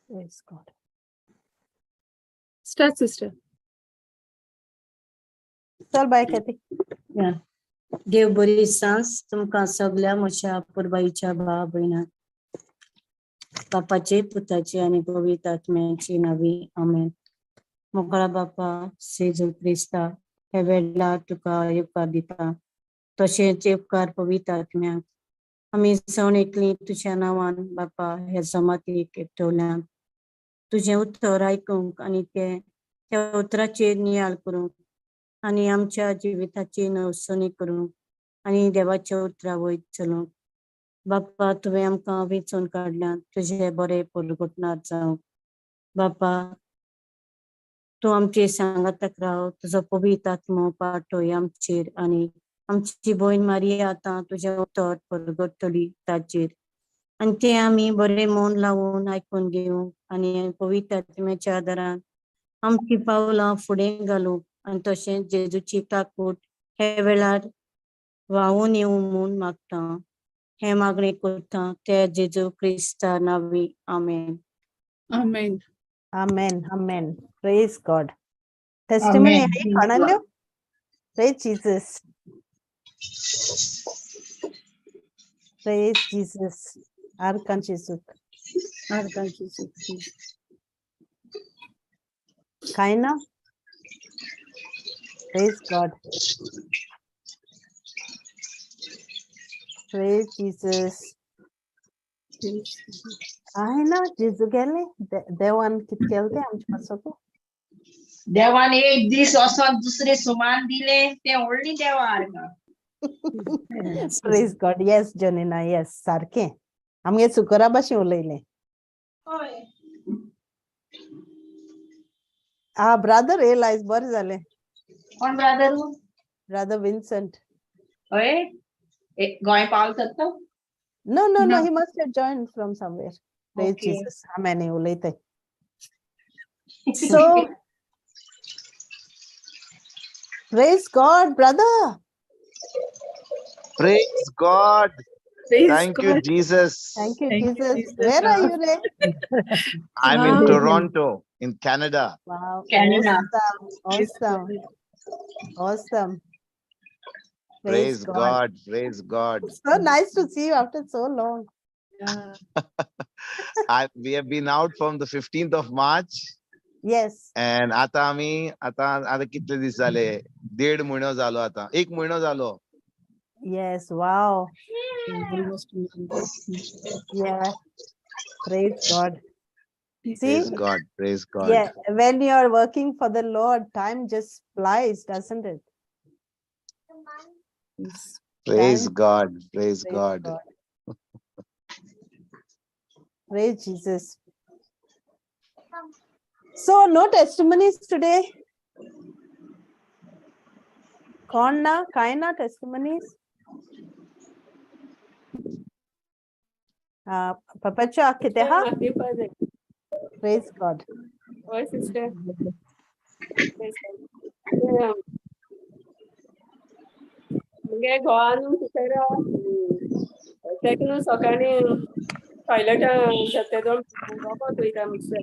Praise God. Start, sister. Chal, bye, Kathy. Yeah. देव बरी सांस तुमकां सगळ्या म्हज्या पुरबाईच्या भाव भयणां बापाचे पुताचे आनी पवित्र आत्म्याची नांवी आमेन. मोकळा बापा सेजू क्रिस्ता हे वेळार तुका उपकार दिता तशेंच उपकार पवित्र आत्म्याक आमी सण एकली तुज्या नांवान बापा हे जमातीक एकठवल्यान तुजें उतर आयकूंक आनी त्या उतराचेर नियाळ करूंक आनी आमच्या जिविताची नवसणी करूंक आनी देवाच्या उतरा वयत चलूंक बापा तुवें आमकां वेंचून काडल्यान तुजें बरें परगोटणार जावंक बापा तूं आमचे सांगाताक राव तुजो पवित्र आत्मो पाठय आमचेर आनी आमची भोयण मारिया आतां तुजें उतर परगटतली ताचेर आनी तें आमी बरें मन लावून आयकून घेवंक आनी पवित्र आत्म्याच्या आदारान आमची पावलां फुडें घालूंक आनी तशेंच जेजूची ताकूट हे वेळार व्हांवून येवं म्हूण मागता हे मागणी करता ते जेजू क्रिस्ता नांवी आमेन. Amen. Amen. Amen. Praise God. Testimony hai kanalyo. Praise Jesus. Praise Jesus. Arkan Jesus. Arkan Jesus. Kaina. Praise God. Praise Jesus. Kaina Jesus gele. Dewan kit kelte amcha pasoko. देवाने एक दीस असो दुसरे सुमान दिले ते व्हडली देवा Praise God. Yes, Janina. Yes, सारखे. आमगे सुकरा भाशे उलयले. Brother realize बरे जाले. कोण ब्रदर? Brother Vincent. होय गोंय पावतात. No, he must have joined from somewhere. Praise Okay. Jesus. Amen. उलयते. So praise God, brother. Praise God. Praise Thank you, God. Jesus. Thank you, Thank you, Jesus. Jesus. Where are you, Ray? I'm Wow. in Toronto, in Canada. Wow. Canada. Awesome. Awesome. Praise God. Praise God. So nice to see you after so long. Yeah. We have been out from the 15th of March. Yes. And आता कितले दीस जाले 1.5 महिनो जालो आता 1 महिनो जालो. Yes. Wow. Yeah. Praise God. See? Praise God. Praise God. Yeah. When you are working for the Lord, time just flies, doesn't it? Praise Time- God. Praise Praise God. God. Praise Jesus. So, no testimonies today. Kaina testimonies. Putacho akiteha. Happy birthday. Praise God. Oh, sister. Praise God. मुगे घोवान तिसरा तेकून सकाळी toilet जाते दोन robot वयता mixer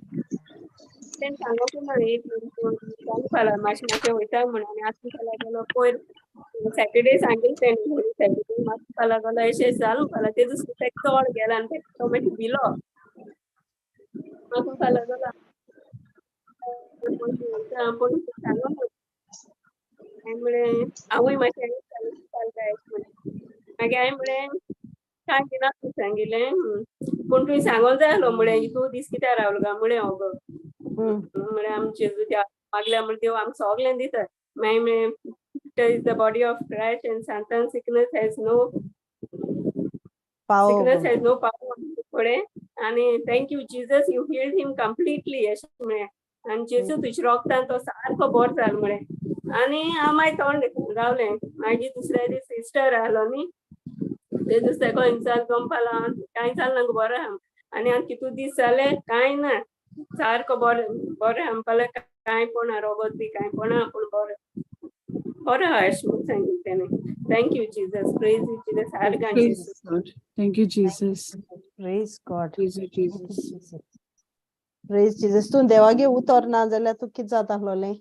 तेन सांगप ना एक चालू फाल्यां मातशें वयता म्हण आनी आतां फाल्यां गेलो पयर सॅटर्डे सांगेल तें सॅटर्डे मातशें फाल्यां गेलो अशें चालू फाल्यां तेजो तेक चोड गेला आनी तो मागीर भिलो मागीर फाल्यां गेलो पूण सांगप म्हळें हांवूय मातशें चलता मागीर हांवें म्हळें कांय दिना तूं सांगिल्लें पूण तुवें सांगोंक जाय आसलो म्हळें इतू दीस कित्याक रावलो काय म्हळें हांव गो म्हळें आमचे मागल्या म्हळें देव आमकां सगळें दिता मागीर म्हळें is the body of Christ and सांतान sickness has no Power. Power फुडें आनी thank you Jesus you healed him completely अशें म्हळें आनी जेजू तुज्या रोगतान तो सारको बरो जालो म्हळें आनी हांव मागीर तोंड रावलें मागीर दुसऱ्या दीस इस्टर आहलो न्ही ते दीस तेको हिंसाल गमपालो कांय जालें ना बरो आहा आनी हांव कितू दीस जाले कांय ना सारको बरो म्हणपालें कांय पडना रोगत बी कांय पडना पूण बरो आहा अशें म्हूण सांगिल्लें तेणें thank you Jesus praise you Jesus आर्गां Praise God. Thank you, Jesus. Praise God. Praise you, Thank you, Jesus. Jesus. Praise Jesus. तू देवागे उतर ना जाल्यार तू कित जाता आसलोलें?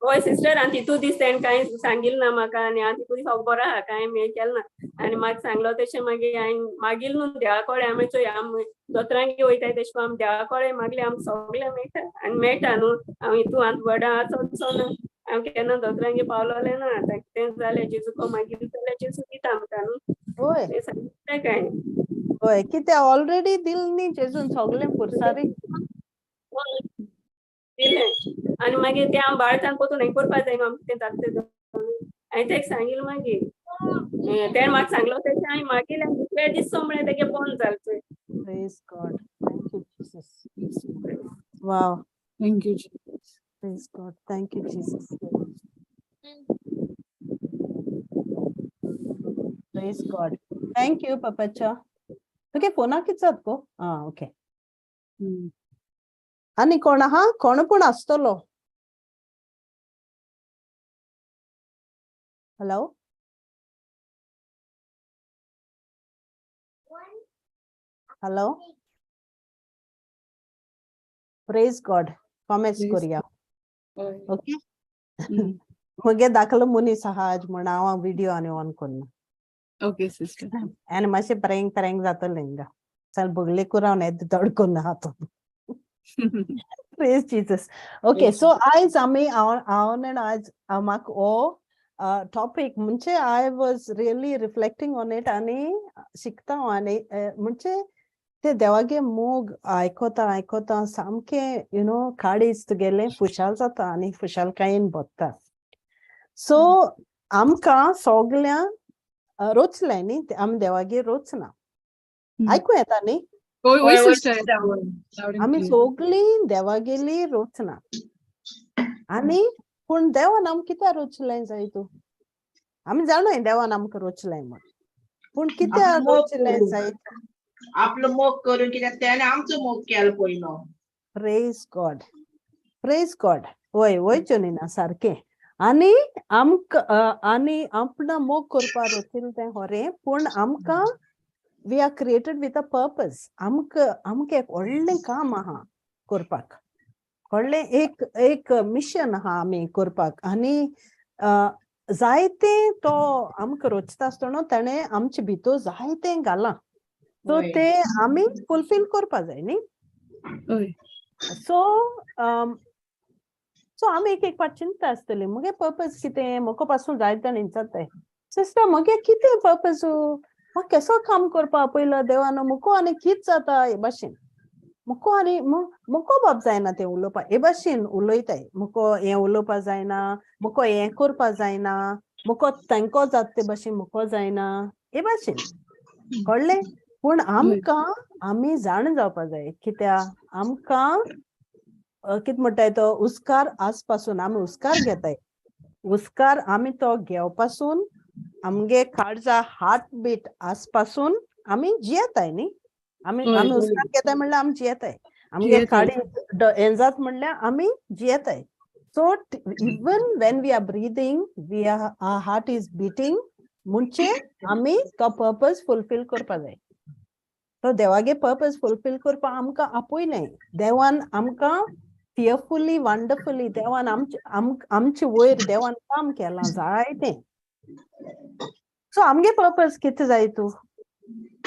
होय सिस्टर, आणि तितू दीस तेणें कांय सांगिल्लें ना म्हाका, आनी हांव तितू दीस बरो आहा कांय केलें ना. आनी म्हाका सांगलो तशें मागीर हांवें मागील न्हू देवा कडेन आमी चोय आमी दोतोरांगेर वयताय तशें आमी देवा कडेन मागले आमकां सगळें मेळटा आनी मेळटा न्हू. हांव हितू व्हडा चोचो ना, हांव केन्ना दोतोरांगेर पावलोलें ना. आतां कितें जालें जेजूको मागीर जाल्यार जेजू दिता आमकां न्हू. होय तें सांगता काय होय, कितें ऑलरेडी दिल न्ही जेजून सगळें पुरसारी. दिलें आनी मागीर तें हांव बाळतान पोतून हें करपा जाय न्हू आमकां तें जाता हांवें तेका सांगिल्लें मागीर. तेणें म्हाका सांगलो तशें हांवें मागीर आनी दुसऱ्या दिसा म्हळ्यार तेगे बंद जालें चोय. Praise God. Thank you, Jesus. Wow. Thank you, Jesus. Praise God. Thank you, Jesus. Praise God. Thank you, Putacho. तुगे फोना कित जात गो? ओके. आनी कोण आहा? कोण पूण आसतलो? Hello? Hello? Praise God. Comments Praise करूया. God. ओके. मुगे दाखलो मुनीस आहा आज म्हण हांव व्हिडिओ आनी ऑन करना. Okay, sister. आनी मातशें प्रेंग जातलें हिंगा. चल बुगले Kurawan येद तडकून हातो. Praise Jesus. Okay, Praise so आज आमी हांव आज म्हाका हो टॉपिक म्हणजे I was really reflecting on it आनी शिकता आनी म्हणजे ते देवागे मोग आयकोता सामकें काडीज तुगेलें खुशाल जाता आनी खुशालकायेन बसता. सो आमकां सगळ्यांक रोचलें न्ही, आमी देवागेर रोचना. आयकूं येता न्ही? Oi, Oi, sister. oi. Loud and आमी clear. सोगलीं देवागेली रोचना. आनी पूण देवान आमकां कित्याक रोचलें जाय तूं? आमी जाणाय देवान आमकां रोचलें म्हण. पूण कित्याक आपलो मोग रोचलें करून. जाय? आपलो मोग करून कित्याक तेणें आमचो मोग केलो पयलो. Praise God. Praise God. वय चोनिना सारकें. आनी आनी आपणा मोग करपा रोचील तें खरें, पूण आमकां we are created with a purpose. आमकां एक व्हडलें काम आहा करपाक. व्हडलें एक मिशन आहा आमी करपाक. आनी जायतें तो आमकां रोचता आसतना ताणें आमचे भितर जायतें घालां. सो होय. तें आमी फुलफील करपा जाय न्ही. Oi. सो आमी एक पाट चिंता आसतली मुगे पर्पज कितें, मोको पासून जायते जाताय. सिस्टर मुगे कितें पर्पज? म्हाका केसो काम करपा पयलो देवान मुको आनी कित जाता हे भाशेन. मुको बाप जायना तें उलोवपा. हे भाशेन उलयताय. मुको हें उलोवपा जायना, मुको हें करपा जायना, मुको तेंको जाता ते भाशेन मुको जायना, हे भाशेन. कळ्ळें? पूण आमकां आमी जाण जावपा जाय. कित्याक आमकां कित म्हणटाय तो उस्कार आज पासून आमी उस्कार घेताय. उस्कार आमी तो घेवपासून आमगे काळजा हार्ट बीट आज पासून आमी जियेताय न्ही. आमी उस्कार घेताय म्हणल्यार आमी जियेताय. आमगे काडी हें जात म्हणल्यार आमी जियेताय. So even when we are breathing, our heart is beating म्हणजे आमी तो पर्पज फुलफील करपा जाय. तो देवागे पर्पज फुलफील करपा आमकां आपयलें. देवान आमकां फियरफुली वंडरफुली देवान आमचे वयर देवान काम केलां जायतें. सो आमगे पर्पज कितें जाय तूं?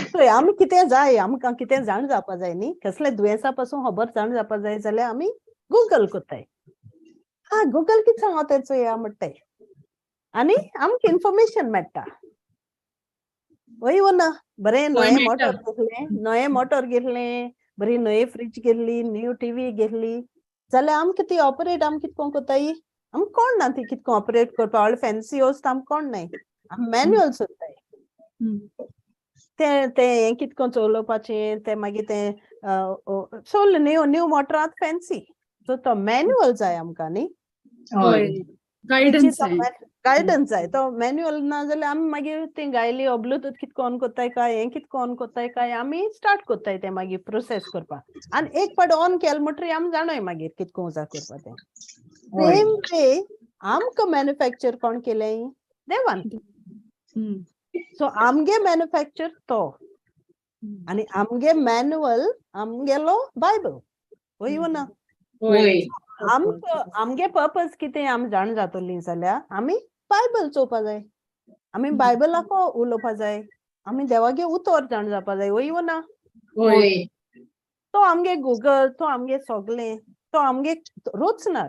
सो आमी कितें जाय, आमकां कितें जाण जावपा जाय न्ही. कसले दुयेंसा पासून खबर जाण जावपा जाय जाल्यार आमी गुगल कोत्ताय. गुगल कितें सांगता चोया म्हणटाय. आनी आमकां इन्फॉर्मेशन मेळटा. वय ना बरें नये मोटर घेतलें, बरी नये फ्रीज घेतली, न्यू टीव्ही घेतली जाल्यार आमकां ती ऑपरेट आमी कितको कोत्ताय? आमकां कोण ना ती कितको ऑपरेट करपा. व्हडले फॅन्सी वस्त आमकां कोण नाय. आमी मॅन्युअल सोदताय. ते हें कितको चलोवपाचें तें मागीर तें सोगलें न्यू मोटर आतां फॅन्सी. सो तो मॅन्युअल जाय आमकां न्ही. गायडन्स जाय. तो मॅन्युअल ना जाल्यार आमी मागीर तें गायली ब्लूटूथ कितको ऑन कोत्ताय काय, हें कितको ऑन कोत्ताय काय आमी स्टार्ट कोत्ताय तें मागीर प्रोसेस करपाक. आनी एक पाट ऑन केलें म्हणटरी आमी जाणाय मागीर कितको उजार करपा तें. सेम वे आमकां मॅन्युफॅक्चर कोण केलें? देवान. सो आमगे मॅन्युफॅक्चर तो. आनी आमगे मॅन्युअल आमगेलो बायबल. वय ना होय आमगे पर्पज कितें आमी जाण जातली जाल्यार आमी बायबल चोवपा जाय आमी बायबलाको उलोवपा जाय आमी देवागे उतर जाण जावपा जाय वय ना होय तो आमगे गुगल तो आमगे सगळें तो आमगे रोचणार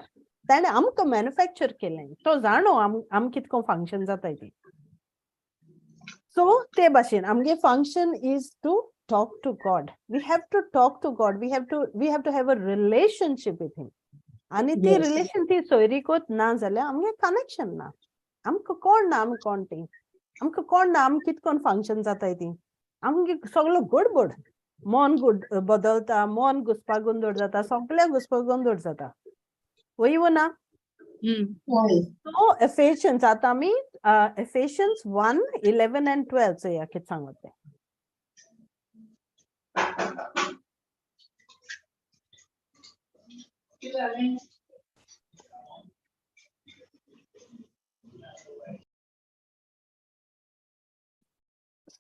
ताणें आमकां मॅन्युफॅक्चर केलें तो जाणो आम कितको फंक्शन जाताय ती सो ते भाशेन आमगे function is to talk to God. We have to talk to God. We have to have a relationship with him. आणि ती Yes. रिलेशन ती सोयरीकोत ना जाल्यार आमगे कनेक्शन ना आमकां कोण ना आमी कोण ती आमकां कोण ना आमी कितकोन फंक्शन जाताय ती आमगे सगळो गडबड मन बदलता मन घुसपा गोंदळ जाता सगळ्या घुसपा गोंदळ जाता वय ना होय सो एफेशियन्स आतां आमी एफेशियन्स 1:11 and 12 चोया कितें सांगत तें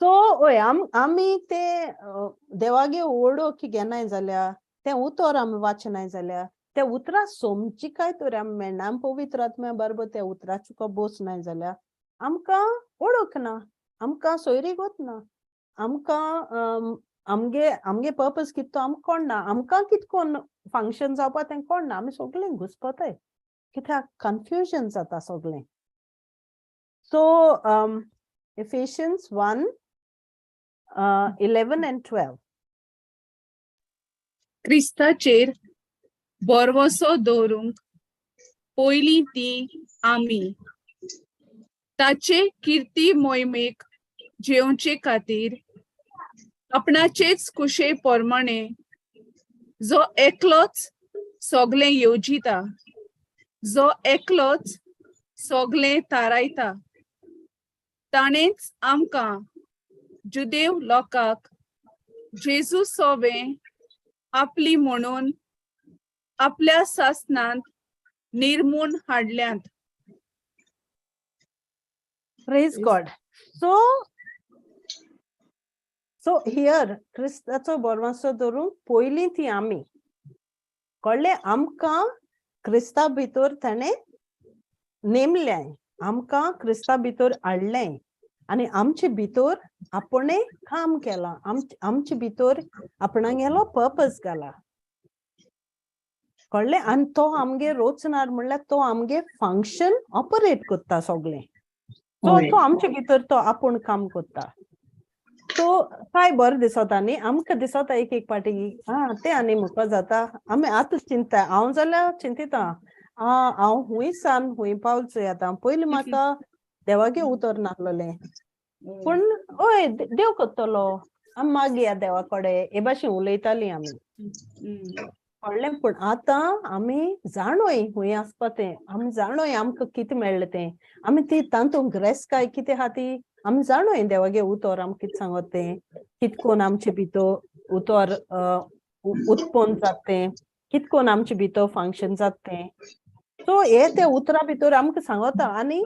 सो ओय आमी ते देवागे ओळख घेनाय जाल्यार ते उतर आमी वाचनाय जाल्यार ते उतरां सोमची काय तर आमी मेळना आमी पवित्र आत्म्या बरोबर ते उतराचो बसनाय जाल्यार आमकां ओळख ना आमकां सोयरीक वतना आमकां आमगे पर्पज कितें तो आमकां कोण ना आमकां कितकोन फंक्शन जावपा तें कोण ना आमी सगळें घुसपताय कित्याक कन्फ्युजन जाता सगळें सो Ephesians 1:11 and 12 क्रिस्ताचेर बरवसो दवरूंक पयलीं ती आमी ताचे किर्ती मोहिमेक जेवचे खातीर आपणाचेच कुशे पोरमाणे जो एकलोच सोगलें येवजिता जो एकलोच सोगलें थारायता ताणेंच आमकां जुदेव लोकांक जेजू सोबें आपली म्हणून आपल्या सासनांत निर्मून हाडल्यांत Praise God. So here क्रिस्ताचो बरवसो धरून पयलीं ती आमी कळ्ळें आमकां क्रिस्ता भितर ताणें नेमलें आमकां क्रिस्ता भितर हाडलें आनी आमचे भितर आपणें काम केलां आमचे भितर आपणागेलो पर्पज घाला कळ्ळें आनी तो आमगे रोचणार म्हणल्यार तो आमगे फंक्शन ऑपरेट कोत्ता सगळें तो आमचे भितर तो आपूण काम कोत्ता तो काय बरें दिसता न्ही आमकां दिसता एक पाटी तें आनी मुको जाता आमी आतां चिंता हांव जाल्यार चिंतिता हांव हुंय सान हुंय पावचोय आतां पयलीं म्हाका देवागे उतर नासलोलें पूण ओय देव कोत्तलो आमी मागया देवा कडेन हे भाशेन उलयतालीं आमी कळ्ळें पूण आतां आमी जाणोय हुंय आसपा तें आमी जाणोय आमकां कितें मेळ्ळें तें आमी ती तांतूंत ग्रेस्काय कितें आहा ती आमी जाणोय देवागे उतर आमी कितें सांगत तें कितकोन आमचे भितर उतर उत्पन्न जाता तें कितकोन आमचे भितर फंक्शन जाता तें सो हे ते उतरा भितर आमकां सांगता आनी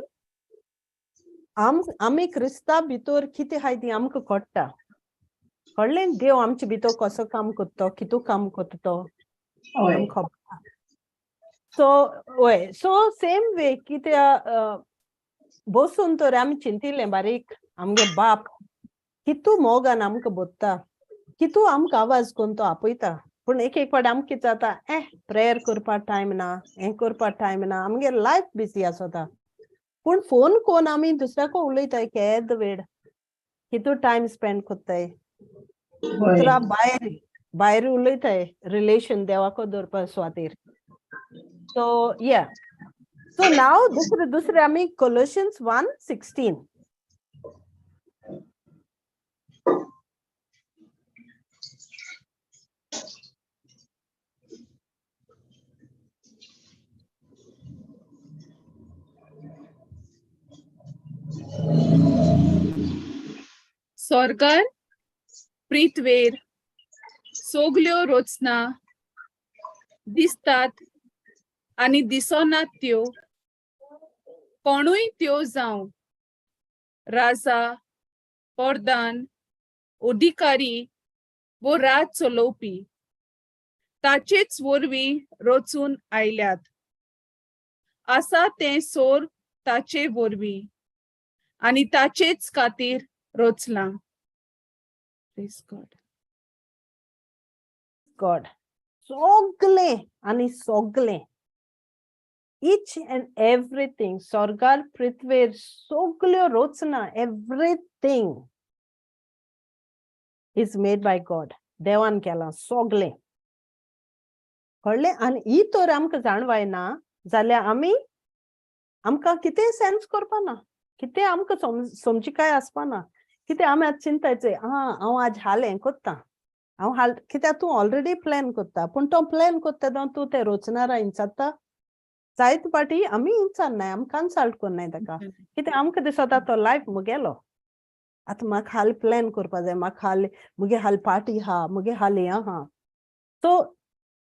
आमी क्रिस्ता भितर कितें आहाय ती आमकां कळटा कळ्ळें देव आमचे भितर कसो काम कोत्तो कितू काम कोत्ता तो सो सेम वे कित्या बसून तर आमी चिंतिल्लें बारीक आमगे बाप कितू मोगान आमकां बोत्ता कितू आमकां आवाज कोन्न तो आपयता पूण एक पाटी आमकां कितें जाता प्रेयर करपा टायम ना हें करपा टायम ना आमगे लायफ बिजी आसता पूण फोन कोन्न आमी दुसऱ्याको उलयताय केद वेळ कितू टायम स्पेंड कोत्ताय उतरा भायर उलयताय रिलेशन देवाको दवरपा सुवातेर सो या सो नाव दुसरे आमी Colossians 1:16 स्वर्गार पृथ्वेर सोगल्यो रोचना दिसतात आनी दिसोनात त्यो कोणूय त्यो जावं राजा प्रधान अधिकारी वो राज चलोवपी ताचेच वरवीं रचून आयल्यात. आसा तें सोर ताचे वरवीं आनी ताचेच खातीर रचलां. Praise God. गॉड सगळे आणि सगळे each and everything स्वर्गार पृथ्वीर सगळ्यो रचना everything is made by God. देवान केला सगळे. कळ्ळें? आनी ही तर आमकां जाणवायना जाल्यार आमकां कितें सेन्स करपाना, कितें आमकां समजिकाय आसपाना. कितें आमी आतां चिंतायचें हांव आज हालें कोत्ता, हांव कित्याक तूं ऑलरेडी प्लॅन कोत्ता, पूण तो प्लॅन कोत्ता तूं तें रचणारा इंचात्ता. जायते पाटी आमी इंचारनाय, आमी कन्सल्ट कोन्नाय ताका. कित्याक आमकां दिसता तो लायफ मुगेलो. आतां म्हाका हाल प्लॅन करपा जाय, म्हाका हाल मुगे हाल पार्टी हा, मुगे हाल हें आहा. सो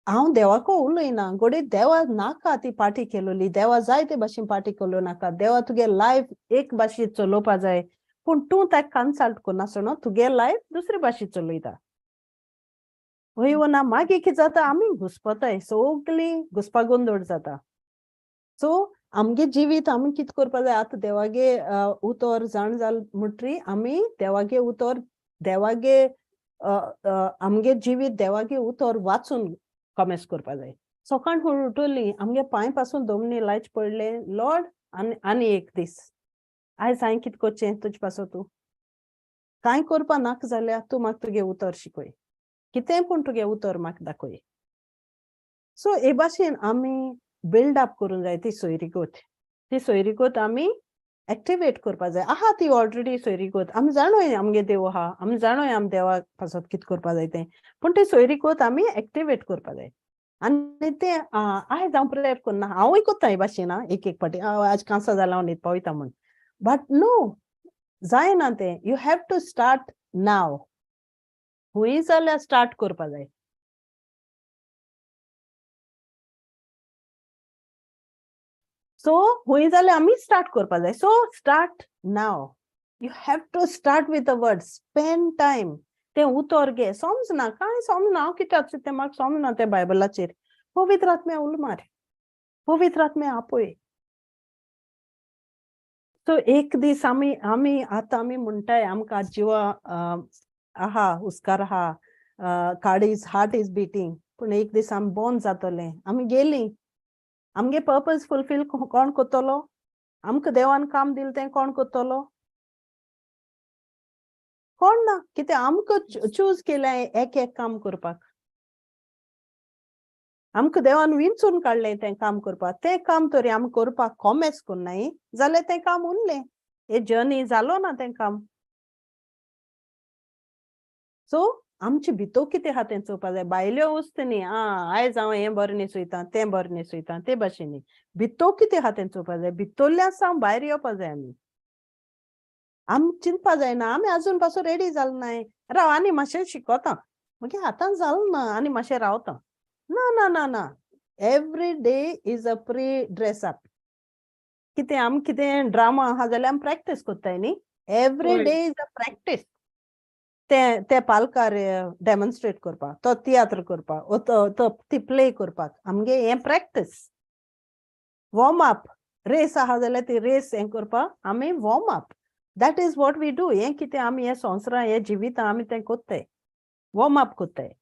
हांव देवाको उलयना, घोडी देवा नाका ती पार्टी केलोली, देवा जायते भाशेन पार्टी केलो नाका. देवा तुगे लायफ एक भाशेन चलोवपा जाय, पूण तूं ताका कन्सल्ट कोनासतना तुगे लायफ दुसरे भाशेन चलयता. वयना मागीर कितें जाता, आमी घुस्पताय, सगळीं घुस्पागोंदळ जाता. सो आमगे जिवीत आमी कितें करपा जाय, आतां देवागे उतर जाण जाल म्हणटरी आमी देवागे उतर देवागे आमगे जिवीत देवागे उतर वाचून कमेस करपा जाय. सकाळ उठोली आमगे पांय पासून दोमनी लायच पडले, लॉर्ड आनी एक दीस आयज हांवें कितें करचें तुजे पासून तूं कांय करपा नाका जाल्यार तूं म्हाका तुगे उतर शिकय, कितें पूण तुगे उतर म्हाका दाखय. सो हे भाशेन आमी बिल्ड अप करूंक जाय ती सोयरीगोत आमी एक्टिवेट करपा जाय. आहा ती ऑलरेडी सोयरीगोत आमी जाणोय आमगे देव आहा, आमी जाणोय आमी देवा पासून कितें करपा जाय तें, पूण ती सोयरीगोत आमी एक्टिवेट करपा जाय. आनी तें आयज हांव प्रेयर करना, हांवूय कोत्ता हे भाशेन एक पाटी आज कांसा जाल्यार हांव न्हिदपा वयता म्हण. बट नो, जायना तें. यू हॅव टू स्टार्ट नाव. खूंय जाल्यार स्टार्ट करपा जाय. सो हुंय जाल्यार आमी स्टार्ट करपा जाय. So start now. You have to start with the word. Spend time. तें उतर घे. समजना कांय समजना, हांव कितें आसा तें म्हाका समजना तें बायबलाचेर. पवित्र आत्म्या उलो मार, पवित्र आत्म्या आपय. सो एक दीस आमी आतां आमी म्हणटाय आमकां जिवा आहा, हुस्कार आहा, हार्ट इज बिटींग, पूण एक दीस आमी बंद जातले. आमी गेलीं, आमगे पर्पज फुलफील कोण कोत्तलो? आमकां देवान काम दिलें तें कोण कोत्तलो? कोण ना. कित्याक आमकां चूज केलें एक काम करपाक. आमकां देवान विंचून काडलें तें काम करपाक. तें काम तरी आमी करपाक कॉमेस कोन्नाय जाल्यार तें काम उरलें. हे जर्नी जालो ना तें काम. सो आमचे भितर कितें आहा तें चोवपा जाय. भायल्यो वस्त न्ही, आयज हांव हें बरें न्हेसयतां, तें बरें न्हेसयतां, ते भाशेन न्ही. भितर कितें आहा तें चोवपा जाय. भितरल्या सावन भायर येवपा जाय आमी चिंतपा जायना आमी आजून पासून रेडी जाल नाय. राव आनी मातशें शिकोता, मागीर आतां जाल ना आनी मातशें रावता. ना ना ना ना. Every day is a pre dress up. कितें आमी कितें ड्रामा आहा जाल्यार आमी प्रॅक्टीस कोत्ताय न्ही. Every day is a practice. ते पालकार डेमॉन्स्ट्रेट करपाक, तो तियात्र करपाक, ती प्ले करपाक आमगे हें प्रॅक्टीस. Warm up. रेस आहा जाल्यार ती रेस हें करपाक आमी warm up. That is what we do. हें कितें आमी हें संवसारां हें जिवीत आमी तें कोत्ताय, वॉर्म अप कोत्ताय.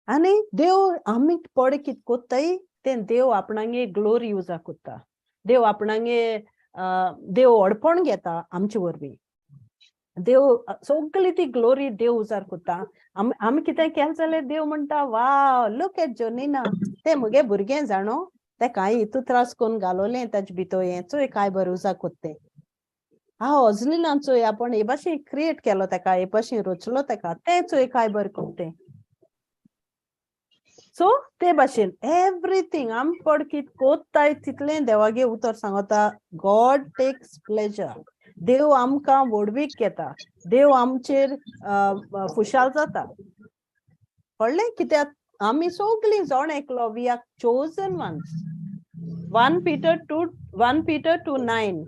आनी देव आमी पडे कितें कोत्ताय तें देव आपणागे ग्लोरी युजा कोत्ता. देव आपणागे देव ओडपण घेता आमचे वरवीं. देव सगळी ती ग्लोरी देव उजार कोत्ता. आमी कितें केलें जाल्यार देव म्हणटा वाव लूक एट जोनिना, तें मुगे भुरगें जाणो, तें कांय हितू त्रास कोन्न घालोलें ताजे भितर हें चोय काय बरें उजार कोत्तें. हांव अजली ना चोय आपण हे भाशेन क्रिएट केलो तेका, हे भाशेन रचलो तेका, तें चोय काय बरें कोत्तें. सो ते भाशेन एवरीथींग आमी पड कितें कोत्ताय तितलें देवागे उतर सांगता. God text pleasure. देव आमकां व्हडवीक घेता. देव आमचेर खुशाल जाता. कळ्ळें? कित्याक आमी सगळीं जोण एकलो we are chosen ones. 1 Peter 2:9.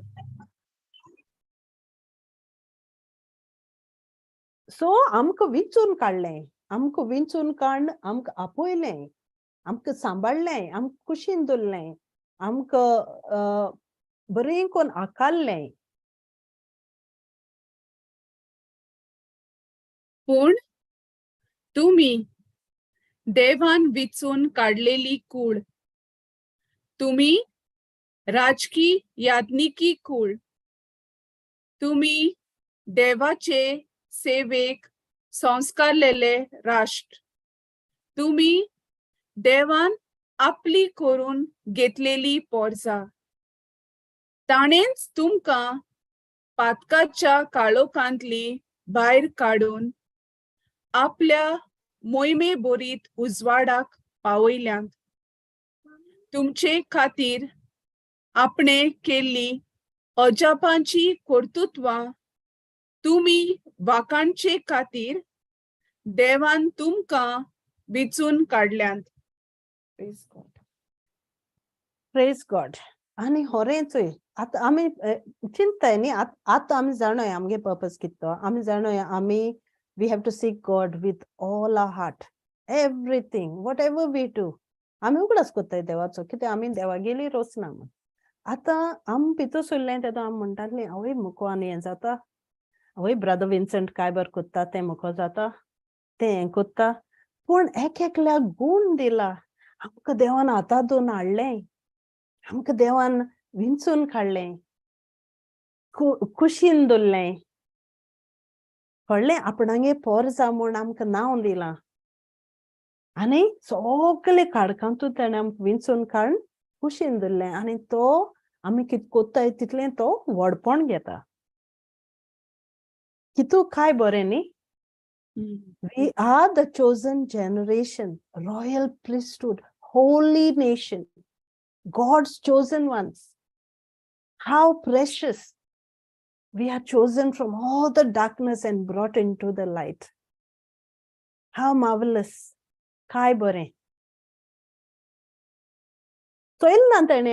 सो आमकां विचून काडलें. आमकां विंचून काडून आमकां आपयलें, आमकां सांबाळलें, आमकां कुशीन दवरलें, आमकां बरें कोन्न आकारलें. पूण तुम्ही देवान विचून काढलेली कूळ, तुम्ही राजकी याज्ञिकी कूळ, तुम्ही देवाचे सेवेक संस्कारलेले राष्ट्र, तुम्ही देवान आपली करून घेतलेली पोरसां. ताणेंच तुमकां पातकाच्या काळोखांतली भायर काडून आपल्या मोहिमे बोरीत उजवाडाक पावयल्यांत. तुमचे खातीर आपणे केल्ली अजापांची कर्तुत्वां तुम्ही वाखाणचे खातीर देवान तुमकां विचून काडल्यांत. Praise God. आनी होरेंचूय आतां आमी चिंताय न्ही, आतां आमी जाणोय आमगे पर्पज कितें तो. आमी जाणोय आमी we have to seek God with all our heart, everything, whatever we do. आमी उगडास कोत्ताय देवाचो, कितें आमी देवागेली रोसना म्हण. आतां आमी भितर सरलें तेदो आमी म्हणटालीं आवय मुको आनी हें जाता, आवय ब्रदर विन्संट काय बरें कोत्ता तें मुको जाता, तें हें कोत्ता. पूण एकल्याक गूण दिला. आमकां देवान हातां दोन हाडलें, आमकां देवान विंचून काडलें, कुशीन दवरलें, कळ्ळें आपणागे पोर जा म्हूण आमकां नांव दिलां. आनी सगळे काडकांतूच ताणें आमकां विंचून काडून कुशीन दवरलें. आनी तो आमी कितें कोत्ताय तितलें तो व्हडपण घेता. कितू काय बरें न्ही. We are the chosen generation, royal priesthood, holy nation, God's chosen ones. How precious. We are chosen from all the darkness and brought into the light. How marvelous. Kai bore. So ilna tane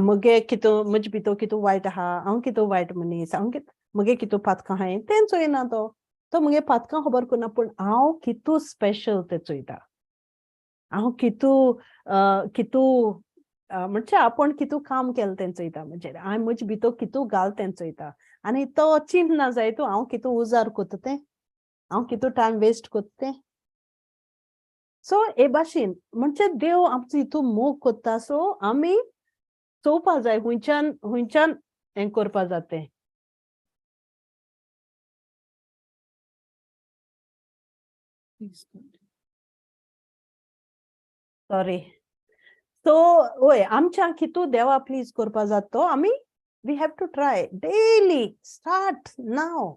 mage kito muj bito kito white ha, ang kito white manis, ang kit mage kito patka hai, ten so ina to. तो मगे पातकां खबर करना, पूण हांव कितू special ते चोयता. हांव कितू म्हणजे आपण कितू काम केलें तें चोयता. म्हणजे हांव म्हजे भितर कितू घाल तें चोयता. आनी तो चिंत ना जाय तूं हांव कितू उजार कोत्ता तें, हांव कितू टायम वेस्ट कोत्ता तें. सो हे भाशेन म्हणजे देव आमचो हितू मोग कोत्ता. सो आमी चोवपा जाय हुंयच्यान हें करपा जाता. सॉरी. सो वय आमच्या कितू देवा प्लीज करपा जाता तो आमी we have to try daily. Start now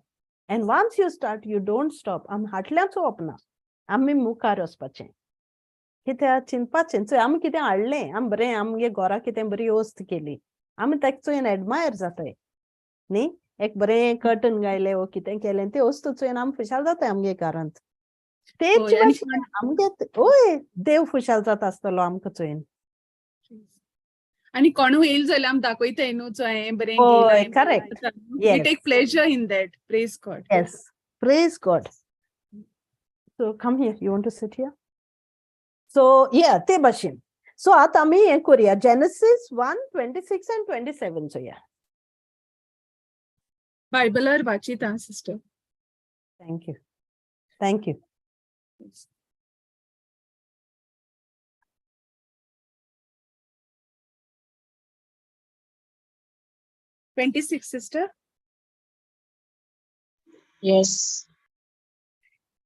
and once you start you don't stop. आमी हाटल्याचो वपना, आमी मुखार वचपाचें. कित्या चिंतपाचें चोय आमी कितें हाडलें, आमी बरें आमगे घरा कितें बरी वस्त केली, आमी ताका चोयन एडमायर जाताय न्ही. एक बरें कर्टन घायलें वो कितें केलें ते वस्तू चोयन आमी खुशाल जाताय आमगे घरांत. तेच भाशेन आमगे ओय देव खुशाल जाता आसतलो आमकां चोयन. आनी कोणू येयलो जाल्यार आमी दाखयताय न्हू चोय हें बरें Oy, केलां. correct. We Yes. Take pleasure in that. Praise God. Yes, praise God. So come here, you want to sit here? So yeah, te bashin. So आता आमी हें करूया Genesis 1:26 and 27 चोया. बायबलार वाचिता sister. Thank you. Thank you. Sister. Yes.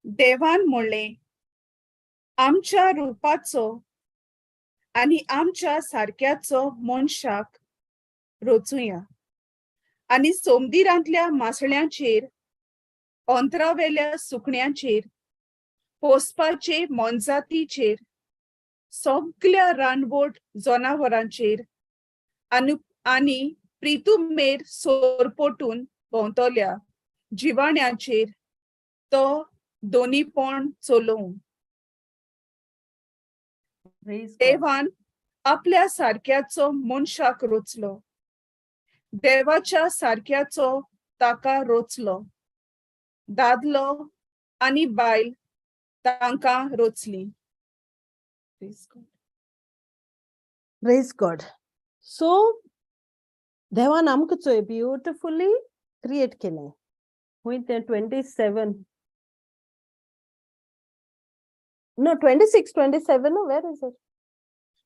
देवान म्हणलें आमच्या रुपाचो आनी आमच्या सारक्याचो मनशाक रचुया आनी सोमदिरांतल्या मासळ्यांचेर, अंतरावेल्या सुकण्यांचेर, पोसपाचे मोनजातीचेर, सगळ्या रानवट जनावरांचेर आनी प्रितुमेर सोरपोटून भोंवतल्या जिवाण्यांचेर तो दोनीपण चलोवं. Praise God. देवान आपल्या सारक्याचो मनशाक रचलो, देवाच्या सारक्याचो ताका रचलो, दादलो आनी बायल तांकां रोचली. Praise God. So, देवान आमकां चोय ब्युटिफुली क्रिएट केलें. हुंय तें 27. No, 26, 27. No, where is it?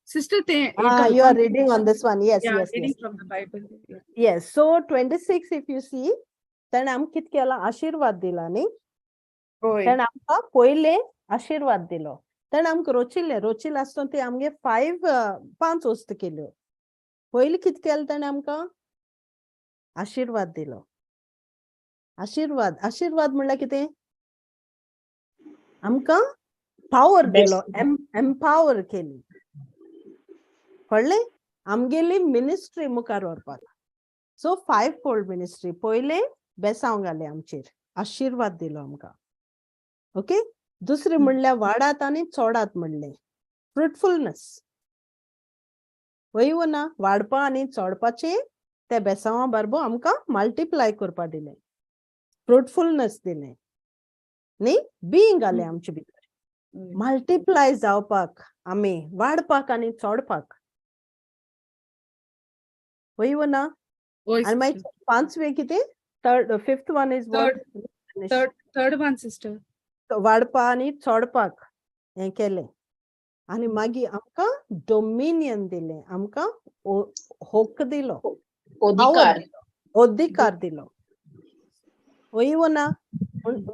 Sister, You are reading on this one. Yes, yeah, yes, reading yes. from the Bible. Yeah. Yes. So 26, if you see, then आमकां कित केला आशीर्वाद दिला न्ही. होय. then आमकां पयले आशीर्वाद दिलो. then आमकां रोचिल्ले आसतना ते आमगे 5 वस्तू केल्यो. पयली कित केलें ताणें आमकां आशीर्वाद दिलो. आशीर्वाद म्हणल्यार कितें आमकां पावर दिलो. एम्पावर केली. कळ्ळें आमगेली मिनिस्ट्री मुखार व्हरपाक. So 5-fold ministry. पयले बेसांव घाले आमचेर. आशीर्वाद दिलो आमकां. ओके. दुसरें म्हणल्यार वाडात आनी चोडात म्हणलें. फ्रुटफुलनेस. वय ना वाडपा आनी चोडपाचें ते बेसांवा बरोबर आमकां मल्टिप्लाय करपा दिलें. फ्रुटफुलनेस दिलें न्ही. बीइंग घालें आमचे भितर. मल्टिप्लाय जावपाक आमी वाडपाक आनी चोडपाक. वय ना. होय, आनी मागीर 5वें कितें 5th one is what? third one, sister. वाडपा आनी चोडपाक हें केलें. आनी मागीर आमकां डोमिनियन दिलें. आमकां हक्क दिलो. अधिकार दिलो. वय ना.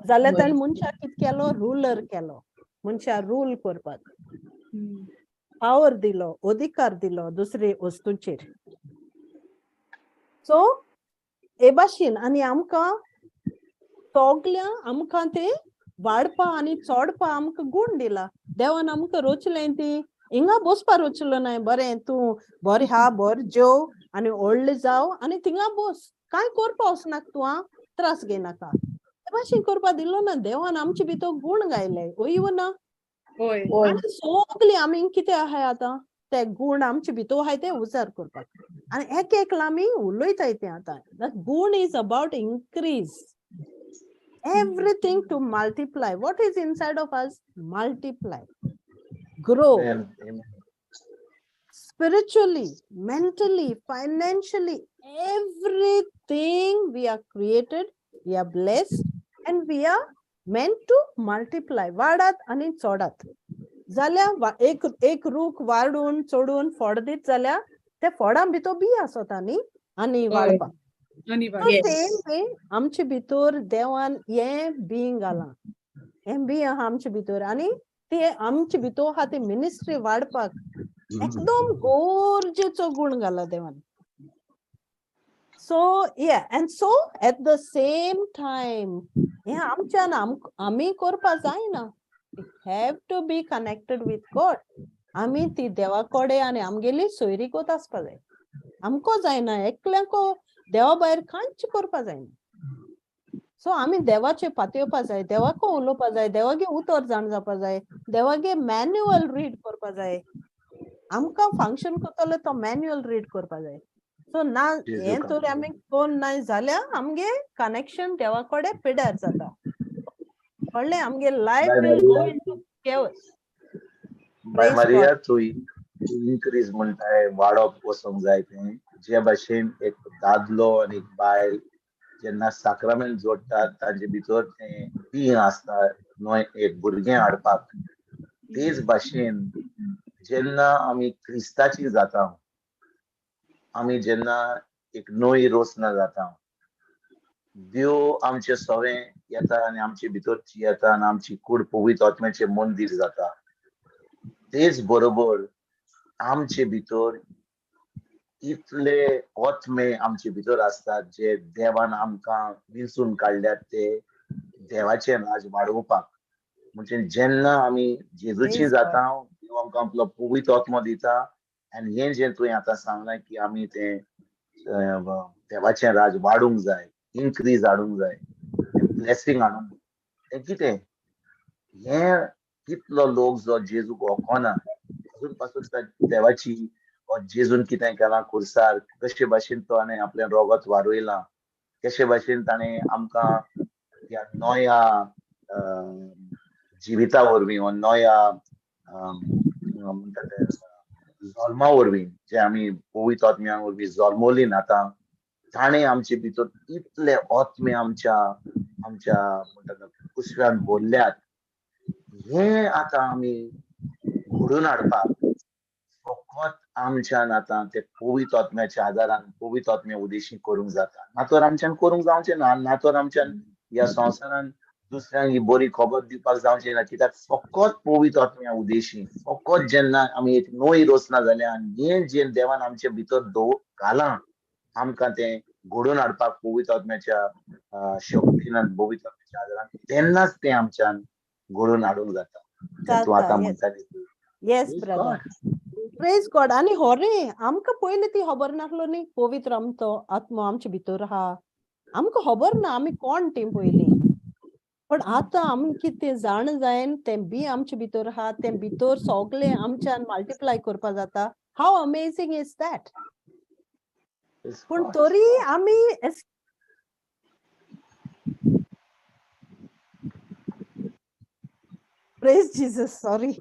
जाल्यार ताणें मनशाक कित केलो रुलर केलो. मनशाक रूल करपाक पावर दिलो. अधिकार दिलो दुसरे वस्तूंचेर. सो हे भाशेन आनी आमकां सगळ्यांक आमकां ते वाडपा आनी चोडपा आमकां गूण दिला. देवान आमकां रोचलें ती हिंगा बसपा रोचलो नाय. बरें तूं बरें हा बरें जेव आनी व्हडलें जाव आनी थिंगा बस. कांय करपा वचनाक तूं आं त्रास घेयनाका. हे भाशेन करपा दिलो ना. देवान आमचे भितर गूण घायले. वय ना. होय. आनी सगळीं आमी कितें आहाय आतां ते गूण आमचे भितर आहाय ते उजार करपाक. आनी एक आमी उलयताय तें आतां. दॅट गूण is about increase. Everything to multiply. What is inside of us? Multiply. Grow. Spiritually, mentally, financially, everything we are created, we are blessed, and we are meant to multiply. वाडात आणि चोडात. जाल्यार एक रूख वाडून चोडून फोड दीत जाल्यार ते फोडां भितर बी आसता न्ही आनी वाडपाक. सेम वे आमचे भितर देवान हें बीइंग घालां. हें बी आहा आमचे भितर आनी ते आमचे भितर आहा ते मिनिस्ट्री वाडपाक एकदम गरजेचो गूण घाला देवान. So and so at the same time हें आमच्यान आमी करपा जायना. We have to be connected with God. आमी ती देवा कोडे आनी आमगेली सोयरीकोत आसपा जाय. आमको जायना एकल्याको देवा भायर कांयच करपा जायना. सो आमी देवाचे पातयेवपा जाय. देवाको उलोवपा जाय. देवागे उतर जाण जावपा जाय. देवागे मॅन्युअल रीड करपा जाय. आमकां फंक्शन करतलो तो मॅन्युअल रीड करपा जाय. सो ना हें तर आमी कोण नाय जाल्यार आमगे कनेक्शन देवा कोडे पिड्यार जाता. कळ्ळें. आमगे life will go into chaos. Maria तू इन्क्रीज म्हणटाय वाडप वचोंक जाय. तें जे भाशेन एक दादलो आनी एक बायल जेन्ना साक्रामेंट जोडटात तांचे भितर तें बीइंग आसता न्हय एक भुरगें हाडपाक. तेच भाशेन जेन्ना आमी क्रिस्ताची जाता, आमी जेन्ना एक नवी रोसना जाता, देव आमचे सगळें येता आनी आमचे भितरची येता आनी आमची कूड पवित्र आत्म्याचें मंदीर जाता. तेच बरोबर आमचे भितर इतले आत्मे आमचे भितर आसतात जे देवान आमकां विंचून काडल्यात ते देवाचें राज वाडोवपाक. म्हणजे जेन्ना आमी जेजूची जाता देव आमकां आपलो पवित्र आत्मो दिता आनी हें जें तुवें आतां सांगलां की आमी तें देवाचें राज वाडूंक जाय, इन्क्रीज हाडूंक जाय, ब्लेसिंग हाडूंक जाय. तें कितें हें कितलो लोक जो जेजूक वळखना अजून पासून देवाची जेजून कितें केलां खुर्सार, कशे भाशेन तो आनी आपलें रोगत वाडयलां, कशे भाशेन ताणें आमकां ह्या नव्या जिविता वरवीं वा नव्या म्हणटा ते जल्मा वरवीं जे आमी पवित्र आत्म्या वरवीं जल्मलीं आतां ताणें आमचे भितर इतले आत्मे आमच्या म्हणटा ते कुसव्यान भरल्यात हे आतां आमी घडोवन हाडपाक फकत आमच्यान आतां ते पवित्र आत्म्याच्या आदारान पवित्र आत्म्या उदेशी करूंक जाता नातर आमच्यान करूंक जावचें ना नातर आमच्यान ह्या संवसारान दुसऱ्यांक ही बरी खबर दिवपाक जावचें ना कित्याक फकत पवित्र आत्म्या उदेशी फकत जेन्ना आमी एक नोय रोसना जाल्यार आनी हें जें देवान आमचे भितर घालां आमकां तें घडोवन हाडपाक पवित्र आत्म्याच्या शक्तीन आनी पवित्र आत्म्याच्या आदारान तेन्नाच तें आमच्यान घडोवन हाडूंक जाता तूं आतां म्हणटाली येस ब्रदर प्रेज गॉड आणि होरे आमकां पयलीं ती खबर नासलो न्ही पवित्र आत्मा आमचे भितर आहा आमकां खबर ना आमी कोण ती पयलीं पण आतां आमी कितें जाण जायन तें बी आमचे भितर आहा तें भितर सगळें आमच्यान मल्टिप्लाय करपा जाता हाव अमेझिंग इज दॅट पण तरी आमी praise Jesus sorry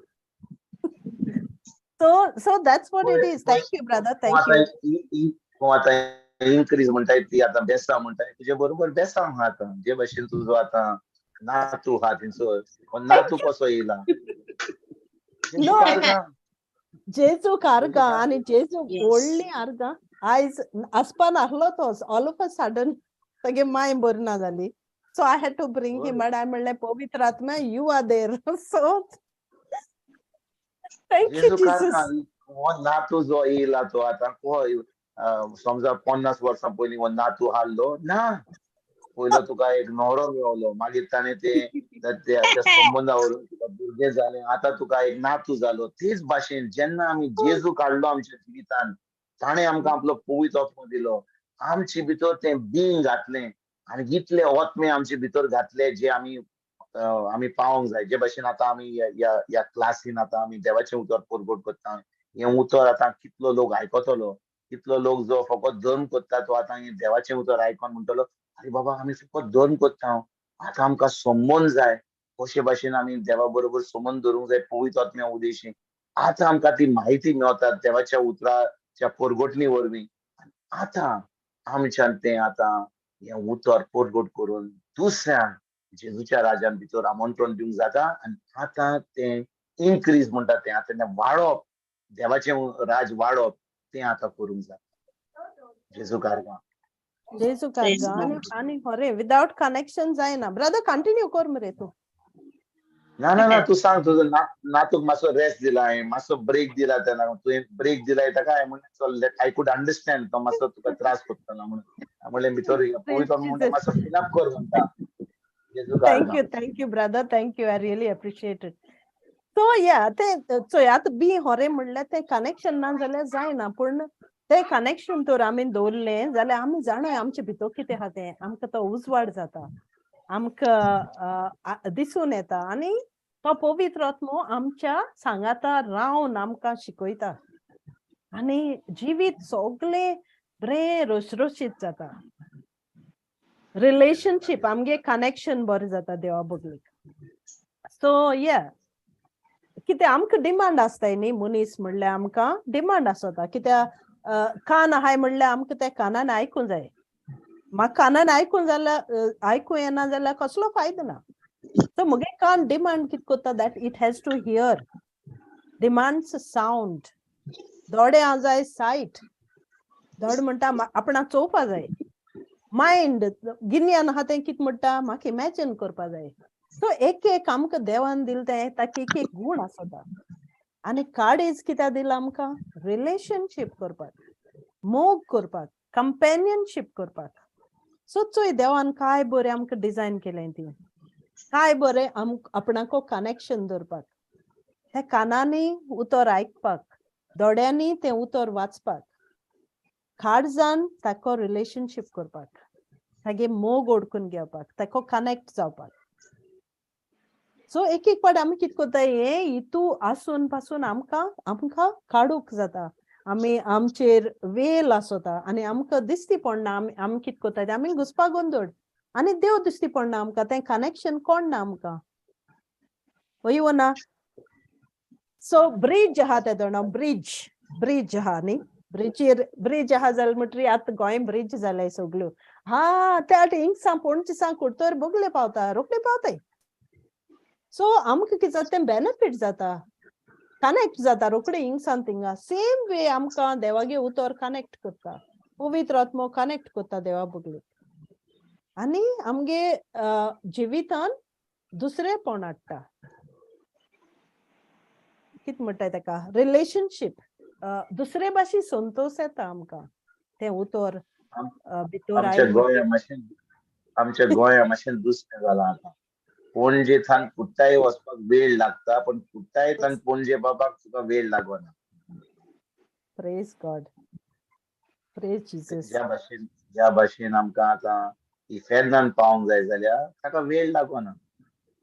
so that's what it is. Thank you brother, thank you. आतां इन्क्रीज म्हणटाय ती आतां बेसा म्हणटाय तुजे बरोबर बेसा आहा आतां जे भाशेन तुजो आतां नातू आहा थिंगसर पण नातू कसो येयला जेजू कारगा आणि जेजू व्हडली आर्गां आयज आसपा नासलो तो ऑल ऑफ अ सडन तेगे माय बरी ना जाली so I had to bring him but हांवें म्हणलें पवित्र आत्मा you are there so thank you Jesus नातू जो येयला तो आतां समजा 50 वर्सां पयलीं हो नातू हाडलो ना पयलो तुका एक न्हवरो मेळलो मागीर ताणें त्या संबंधा वरून तुका भुरगें जालें आतां तुका एक नातू जालो तेच भाशेन जेन्ना आमी जेजू काडलो आमच्या जिवितान ताणें आमकां आपलो पवित्र आत्मो दिलो आमचे भितर तें बींग घातलें आनी इतले आत्मे आमचे भितर घातले जे आमी पावोंक जाय जे भाशेन आतां आमी ह्या क्लासीन आतां आमी देवाचें उतर परगट करता हें उतर आतां कितलो लोक आयकतलो कितलो लोक जो फकत धर्म करता तो आतां हें देवाचें उतर आयकोन म्हणटलो अरे बाबा आमी फकत धर्म करता आतां आमकां संबंद जाय कशे भाशेन आमी देवा बरोबर संबंद धरूंक जाय पवित्र आत्म्या उदेशी आतां आमकां ती म्हायती मेळटा देवाच्या उतराच्या परगटणी वरवीं आतां आमच्यान तें आतां हें उतर परगट करून दुसऱ्यांक जेजूच्या राजान भितर आमंत्रण दिवंक जाता आनी आतां तें इन्क्रीज म्हणटा तें आतां तें वाडप देवाचें राज वाडप तें आतां करूंक जाता जेजू कारगा आणि खरें विदाउट कनेक्शन जायना ब्रदर कंटिन्यू कर मरे तूं ना तू सांग तुजो नातूक मातसो रेस्ट दिला हांवें मातसो ब्रेक दिला तेन्ना तुवें ब्रेक दिलाय ताका हांवें म्हणलें आय कुड अंडरस्टँड तो मातसो तुका त्रास करतलो म्हणून म्हणलें भितर पवित्र म्हणटा मातसो फिल अप कर म्हणटा Thank you brother, thank you, I really appreciate it. So yeah, ते आतां बी होरे म्हणल्यार ते कनेक्शन ना जाल्यार जायना पूण ते कनेक्शन तर आमी दवरलें जाल्यार आमी जाणाय आमचे भितर कितें आहा तें आमकां तो उजवाड जाता आमकां दिसून येता आनी तो पवित्र आत्मो आमच्या सांगाता रावन आमकां शिकयता आनी जिवीत सगळें बरें रसरशीत जाता रिलेशनशीप आमगे कनेक्शन बरें जाता देवा बगलीक सो या कितें आमकां डिमांड आसताय न्ही मनीस म्हणल्यार आमकां डिमांड आसता कित्याक कान आहाय म्हणल्यार आमकां ते कानान आयकूंक जाय म्हाका कानान आयकूं येना जाल्यार कसलो फायदो ना सो मुगे कान डिमांड कितें कोत्ता that it has to hear demands sound दोळे आ जाय सायट दोळे म्हणटा आपणाक चोवपा जाय मायंड गिन्यान आहा तें कितें म्हणटा म्हाका इमॅजिन करपा जाय सो एक आमकां देवान दिल तें ताका एक गूण आसता आनी काळीज कित्याक दिला आमकां रिलेशनशीप करपाक मोग करपाक कंपेनियनशीप करपाक सो चोय देवान काय बरें आमकां डिझायन केलें ती काय बरें आपणाको कनेक्शन दवरपाक त्या कानांनी उतर आयकपाक दोळ्यांनी तें उतर वाचपाक काळजान ताको रिलेशनशीप करपाक तागे मोग ओडकून घेवपाक ताको कनेक्ट जावपाक सो एक पाट आमी कितें कोत्ताय हे हितू आसून पासून आमकां काडूंक जाता आमी आमचेर वेल आसता आनी आमकां दिसती पडना आमी कितें कोत्ताय आमी घुसपा गोंदळ आनी देव दिसती पडना आमकां तें कनेक्शन कोण ना आमकां वय ना सो ब्रिज आहा तेदो ना ब्रिज आहा न्ही ब्रिज आहा जाल्यार म्हटरी आतां गोंय ब्रिज जाल्याय सगल्यो हा त्या हिंगसां पणजे कुडतोर बोगले पावता रोखडे पावताय सो आमकां कितें जाता तें बेनिफीट जाता कनेक्ट जाता रोखडे हिंगसान थिंगा सेम वे आमकां देवागे उतर कनेक्ट करता पवित्र आत्मो कनेक्ट करता देवा बोगले आनी आमगे जिवितान दुसरेपण हाडटा कित म्हणटाय तेका रिलेशनशीप दुसरे भाशी संतोष येता आमकां ते उतर भितर आमच्या आयले गोंया मातशें आमच्या गोंया मातशें दुसरें जालां आतां पणजे थान कुट्टाय वचपाक वेळ लागता पण कुट्टाय थान पणजे पावपाक तुका वेळ लागना प्रेज गॉड प्रेज जीसस ज्या भाशेन आमकां आतां इफेर्नान पावंक जाय जाल्यार ताका वेळ लागना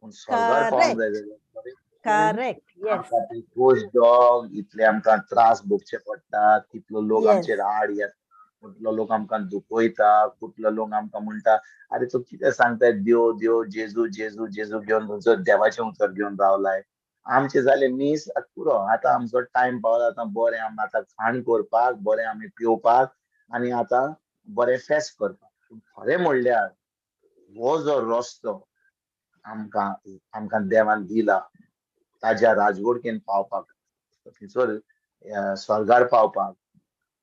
पूण स्वर्गार पावंक जाय जाल्यार करेक्ट येस आमकां ती पोस्ट डॉग इतले आमकां त्रास भोगचे पडटात कितलो लोक Yes. आमचेर आड येता कुठलो लोक आमकां दुखयता कुठलो लोक आमकां म्हणटा अरे तूं कितें सांगताय देव देव जेजू जेजू जेजू घेवन तुमचो देवाचें उतर घेवन रावलाय आमचे जाले मीस पुरो आतां आमचो टायम पावला आतां बरें आमी आतां खाण करपाक बरें आमी पिवपाक आनी आतां बरें फेस्त करपाक पूण खरें म्हणल्यार हो जो रस्तो आमकां देवान दिला ताज्या राजवडकेन पावपाक थंयसर स्वर्गार पावपाक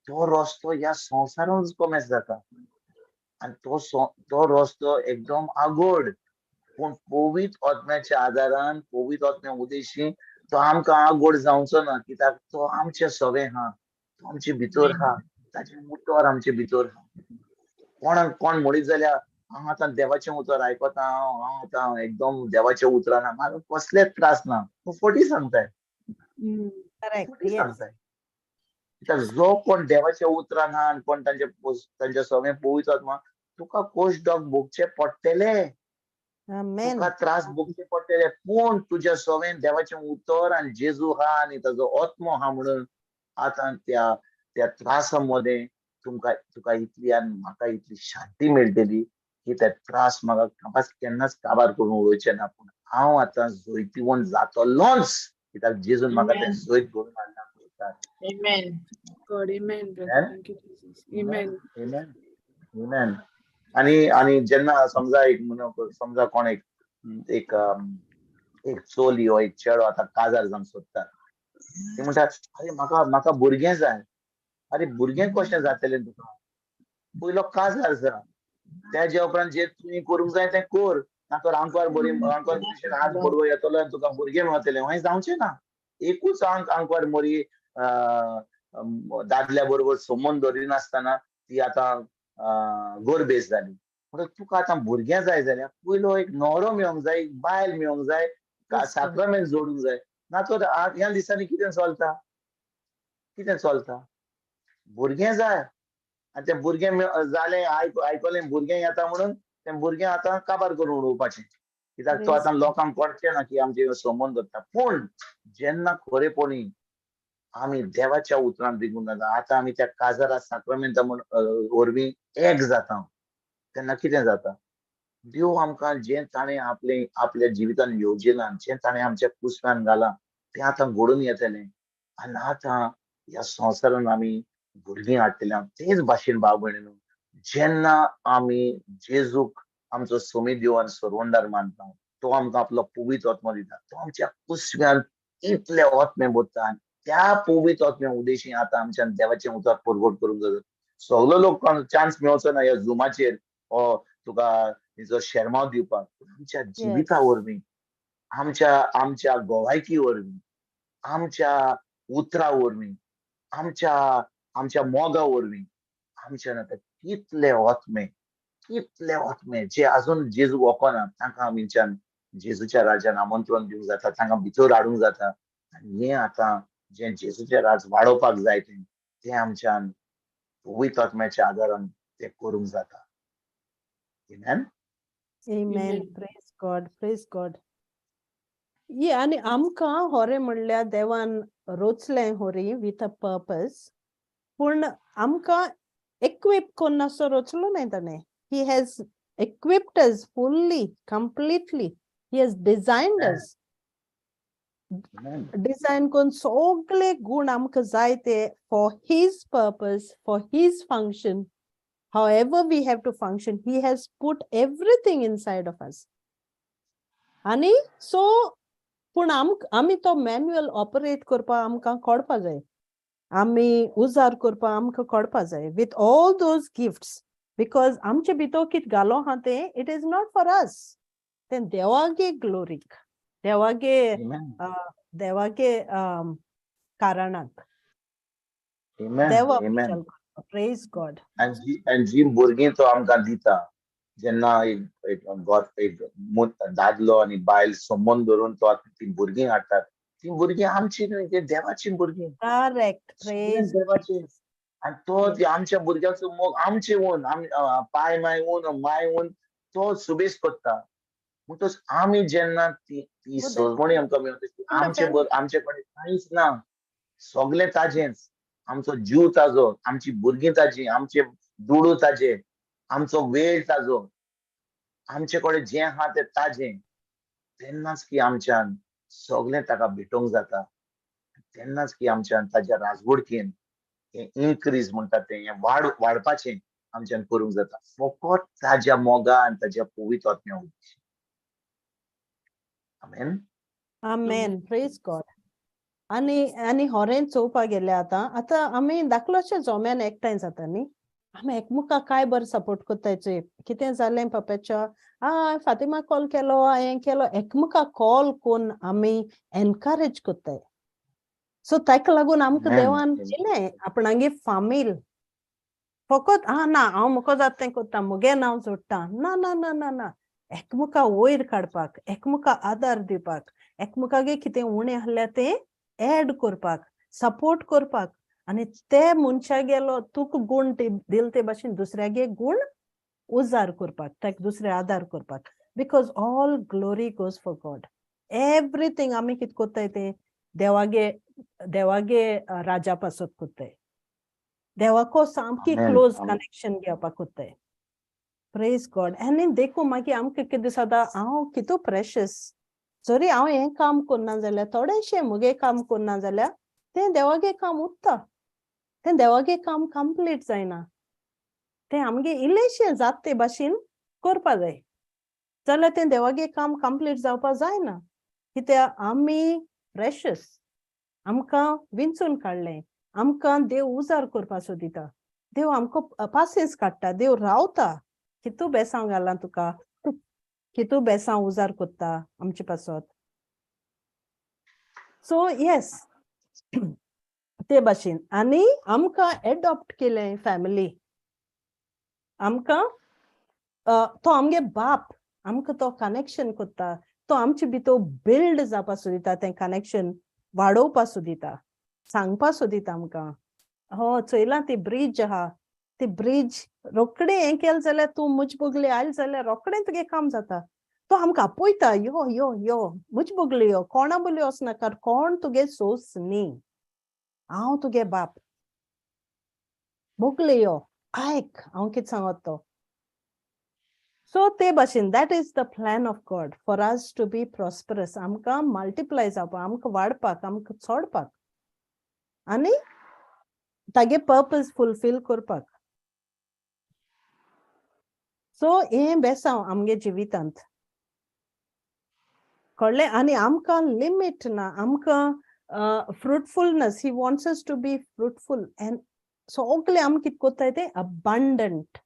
तो रस्तो ह्या संवसारांत कमेस जाता आनी तो रस्तो एकदम आगोड पूण पवित्र आत्म्याच्या आदारान पवित्र आत्म्या उदेशी तो आमकां आगोड जावचो ना कित्याक तो आमचे सवे हा तो आमचे भितर हा ताचे उतर आमचे भितर हा कोण म्हणीत जाल्यार हांव आतां देवाचें उतर आयकता हांव आतां एकदम देवाच्या उतरान म्हाका कसलेच त्रास ना तूं फटी सांगताय करेक्ट फटी येस सांगताय कित्याक जो कोण देवाच्या उतरान हा आनी कोण तांचे सगळे पवित्र आत्मा तुका कोश डॉग भोगचे पडटले आमेन तुका त्रास भोगचे पडटले पूण तुज्या सवेन देवाचें उतर आनी जेजू हा आनी ताजो आत्मो हा म्हणून आतां त्या त्रासा मध्ये तुका इतली आनी म्हाका इतली शांती मेळटली की ते त्रास म्हाका केन्नाच काबार करून उडोवचे ना पूण हांव आतां जैतिवंत जातलोच कित्याक जेजून म्हाका ते जैत करून हाडला Amen. God, amen, brother. Amen. Thank you, Jesus. Amen. Amen. Amen. आणि जेन्ना समजा समजा कोण एक चोली हो एक चेडो आतां काजार जावंक सोदता ते म्हणटात अरे म्हाका भुरगें जाय अरे भुरगें कशें जातलें तुका पयलो काजार जा तेज्या उपरांत जे तुवें करूंक जाय तें कर नातर आंकवार हात बडवो येतलो आनी तुका भुरगें मेळटलें हें जावचें ना एकूच आंकवार मोरी दादल्या बरोबर संबंद दवरिनासतना ती आतां गोरबेज जाली म्हणून तुका आतां भुरगें जाय जाल्यार पयलो एक न्हवरो मेळोंक जाय एक बायल मेळोंक जाय साक्रमेंट जोडूंक जाय ना तर ह्या दिसांनी कितें चलता भुरगें जाय आनी तें भुरगें जालें आयकलें भुरगें येता म्हणून तें भुरगें आतां काबार करून उडोवपाचें कित्याक तो आतां लोकांक कळचें ना की आमचे संबंद दवरता पूण जेन्ना खरेपणी आमी देवाच्या उतरान रिगून जाता आतां आमी त्या काजारा साक्रमेंटा वरवीं एक जाता तेन्ना कितें जाता देव आमकां जें ताणें आपल्या जिवितान येवजिलां जें ताणें आमच्या कुस्कान घालां तें आतां घडून येतलें आनी आतां ह्या संवसारान आमी भुरगीं हाडटल्या तेच भाशेन भाव भयणीनो जेन्ना आमी जेजूक आमचो सोमी देव आनी सर्वंडार मानता तो आमकां आपलो पवित्र आत्मो दिता तो आमच्या कुस्क्यान इतले आत्मे भरता त्या पवित्र आत्म्या उदेशी आतां आमच्यान देवाचें उतर परगट करूंक जाय सगळो लोक चान्स मेळचो ना ह्या झुमाचेर तुका हेचो शेरमाव दिवपाक आमच्या जिविता वरवीं आमच्या गोवायकी वरवीं आमच्या उतरा वरवीं आमच्या मोगा वरवीं आमच्यान आतां कितले आत्मे जे आजून जेजू वखना तांकां आमीच्यान जेजूच्या राज्यान आमंत्रण दिवंक जाता तांकां भितर हाडूंक जाता आनी हें आतां जें जेजूचें राज वाडोवपाक जाय तें आमच्यान पवित्र आत्म्याच्या आदारान तें करूंक जाता Amen. Amen. Praise God. आनी आमकां होरें म्हणल्यार देवान रोचलें होरी विथ अ पर्पज पूण आमकां इक्विप करून असो रोचलो न्हय ताणें he has equipped us fully completely he has designed us design करून सगळे गुण आमकां जाय ते for his purpose, for his function. However we have to function, he has put everything inside of us. आणि सो पूण आमी तो मॅन्युअल ऑपरेट करपा आमकां कळपा जाय, आमी उजार करपा आमकां कळपा जाय with all those gifts. Because आमचे भितर कितें घालो आहा ते it is not for us, ते देवागे ग्लोरीक, देवागे कारणाक. देवा खुशाल करता. Praise God. आणि जी भुरगीं तो आमकां दिता, जेन्ना एक दादलो आनी बायल संबंध धरून तो ती भुरगीं हाडटात, ती भुरगीं आमची न्हय, ती देवाची भुरगीं. करेक्ट. प्रेज देवाची. आणि तो ती आमच्या भुरग्याचो मोग आमचे ओन, पाय माय ओन, माय ओन तो सुबेज करता. म्हणटच आमी जेन्ना ती सजवणी आमकां मेळटा, आमचे कडेन कांयच ना, सगळें ताजेंच. आमचो जीव ताजो, आमची भुरगीं ताजी, आमचे दुडू ताजे, आमचो वेळ ताजो, आमचे कडेन जें आहा तें ताजें. तेन्नाच की आमच्यान सगळें ताका भेटोवंक जाता. तेन्नाच की आमच्यान ताज्या राजवडकेन हें इन्क्रीज म्हणटा तें हें वाडपाचें आमच्यान करूंक जाता, फकत ताज्या मोगा आनी ताज्या पवित्र आत्म्या वयल्यान. आमेन. आमेन. Praise God. आणि होरें चोवपाक गेले आतां आमी धाकलोशे जोम्यान एकठांय जाता न्ही, आमी एकमुखाक काय बरें सपोर्ट कोत्ताय. चोय कितें जालें पपेच्या, फातिमा कॉल केलो, हें केलो, एकमुखाक कॉल कोन्न आमी एनकरेज कोत्ताय. सो ताका लागून आमकां देवान दिलें आपणागे फामील. फकत ना हांव मुको जाता तें कोत्ता, मुगे नांव जोडटा, ना ना ना ना ना. एकमुखा वयर काडपाक, एकमुखा आदार दिवपाक, एकमुखागे कितें उणें आहलें तें एड करपाक, सपोर्ट करपाक. आनी ते मनशागेलो तुका गुण दिल ते भाशेन दुसऱ्यागे गुण उजार करपाक, ताका दुसरे आदार करपाक. Because all glory goes for God. Everything आमी कितें कोत्ताय ते देवागे राजा पासत कोत्ताय, देवाको सामकी क्लोज कनेक्शन घेवपाक कोत्ताय. Praise God. आनी देखून मागीर आमकां कितें दिसता, हांव कितू प्रेशस, जरी हांव हें काम करना जाल्यार, थोडेशें मुगे काम करना जाल्यार तें देवागे काम उरता, तें देवागे काम कंप्लीट जायना. तें आमगे इल्लेशें जाता ते भाशेन करपा जाय, जाल्यार तें देवागे काम कंप्लीट जावपा जायना. कित्याक आमी प्रेशस, आमकां विंचून काडलें, आमकां देव उजार करपा सोदिता, देव आमकां पासियेंस काडटा, देव रावता. कितू बेसांव घाला तुका, कितू बेसांव उजार कोत्ता आमचे पासत. सो येस, ते भाशेन. आनी आमकां एडॉप्ट केलें फॅमिली, आमकां तो आमगे बाप, आमकां तो कनेक्शन कोत्ता, तो आमचे भितर बिल्ड जावपा सोदिता, तें कनेक्शन वाडोवपा सोदिता, सांगपा सोदिता आमकां. हो चोयलां ती ब्रिज आहा, ती ब्रिज रोखडें हें केलें जाल्यार, तूं मुज बोगले आयले जाल्यार रोखडें तुगे काम जाता. तो आमकां आपयता, यो यो यो मुज बोगले यो, कोणा बोली वचनाका, कोण तुगे सोस न्ही, हांव तुगे बाप, बोगले यो, आयक हांव कितें सांगत तो. सो ते भाशेन that is the plan of God for us to be prosperous. आमकां मल्टिप्लाय जावपाक, आमकां वाडपाक, आमकां चोडपाक, आनी तागे पर्पज फुलफील करपाक. सो हें बेसांव आमगे जिवितांत कळ्ळें. आनी आमकां लिमीट ना, आमकां fruitfulness, he wants us to be fruitful. And सगळें आमी कितें कोत्ताय तें अबांडंट.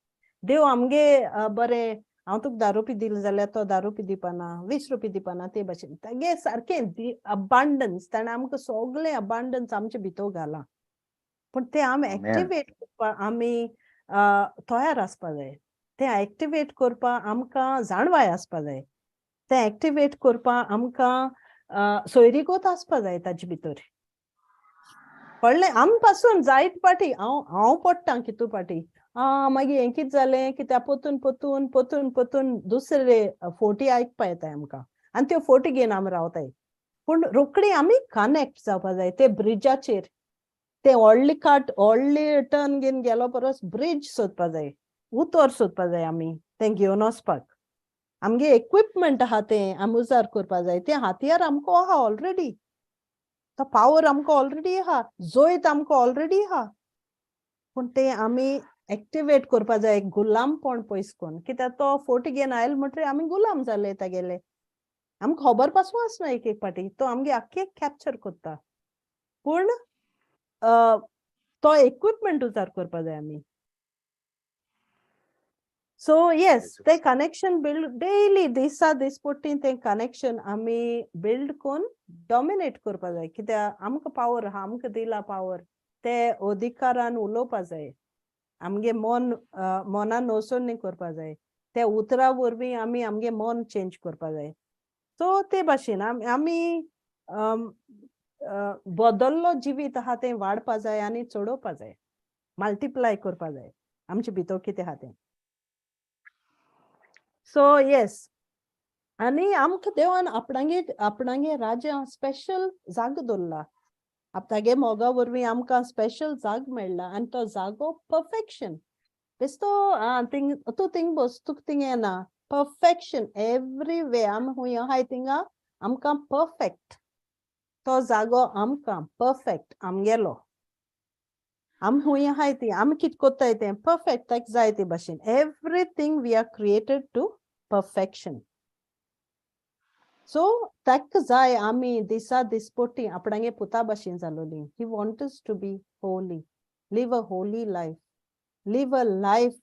देव आमगे बरें, हांव तुका 10 रुपया दिले जाल्यार तो 10 रुपया दिवपाना, 20 रुपया दिवपाना, ते भाशेन तागे सारकें अबांडन्स. ताणें आमकां सगळें अबांडन्स आमचे भितर घाला, पूण तें आमी एक्टिवेट करपाक आमी तयार आसपा जाय. तें एक्टिवेट करपाक आमकां जाणवाय आसपा जाय, तें एक्टिवेट करपाक आमकां सोयरीगोत आसपा जाय ताचे भितर. कळ्ळें. आमी पासून जायत पाटी हांव पडटां कितू पाटी, मागीर हें कितें जालें, कित्याक पोतून पोतून पोतून पोतून दुसरे फोटी आयकपा येताय आमकां, आनी त्यो फोटी घेवन आमी रावताय. पूण रोखडी आमी कनेक्ट जावपा जाय ते ब्रिजाचेर. ते व्हडली टर्न घेवन गेलो परस ब्रिज सोदपा जाय, उतर सोदपा जाय आमी, तें घेवन वचपाक. आमगे इक्विपमेंट आहा तें आमी उजार करपा जाय, तें हातीयार आमकां आहा ऑलरेडी. तो पावर आमकां ऑलरेडी आहा, जोयत आमकां ऑलरेडी आहा, पूण ते आमी एक्टिवेट करपा जाय गुलामपण पयस कोन्न, कित्याक तो फोट घेवन आयल म्हणटरी आमी गुलाम जाले तागेले. आमकां खबर पासून आसना एक एक पाटी तो आमगे आख्खे कॅप्चर करता, पूण तो इक्विपमेंट उजार करपा जाय आमी. सो येस, ते कनेक्शन बिल्ड डेली दिसा दीस पडटी ते कनेक्शन आमी बिल्ड कोन्न डॉमिनेट करपा जाय, कित्याक आमकां पावर आहा, आमकां दिला पावर, ते अधिकारान उलोवपा जाय. आमगे मनान वचून न्ही करपा जाय, ते उतरा वरवीं आमी आमगे मन चेंज करपा जाय. सो ते भाशेन आमी बदल्लो जिवीत आहा तें वाडपा जाय आनी चडोवपा जाय, मल्टिप्लाय करपा जाय आमचे भितर कितें आहा तें. सो येस, आनी आमकां देवान आपणागे राज्या स्पेशल जागो दवरला. आपणागे मोगा वरवीं आमकां स्पेशल जाग मेळ्ळा आनी तो जागो परफेक्शन. बेस्तो तूं थिंग बस, तुका थिंग येना परफेक्शन एवरीवे. आमी खूंय आहाय थिंगा आमकां परफेक्ट तो जागो आमकां परफेक्ट आमगेलो. आमी खूंय आहाय ती आमी कितें कोत्ताय तें परफेक्ट ताका जाय ते भाशेन. Everything we are created to perfection. So ताका जाय आमी दिसा दिसपोटी आपणागे पुता भाशेन जालोली. He want us to be holy, live a holy life, live a life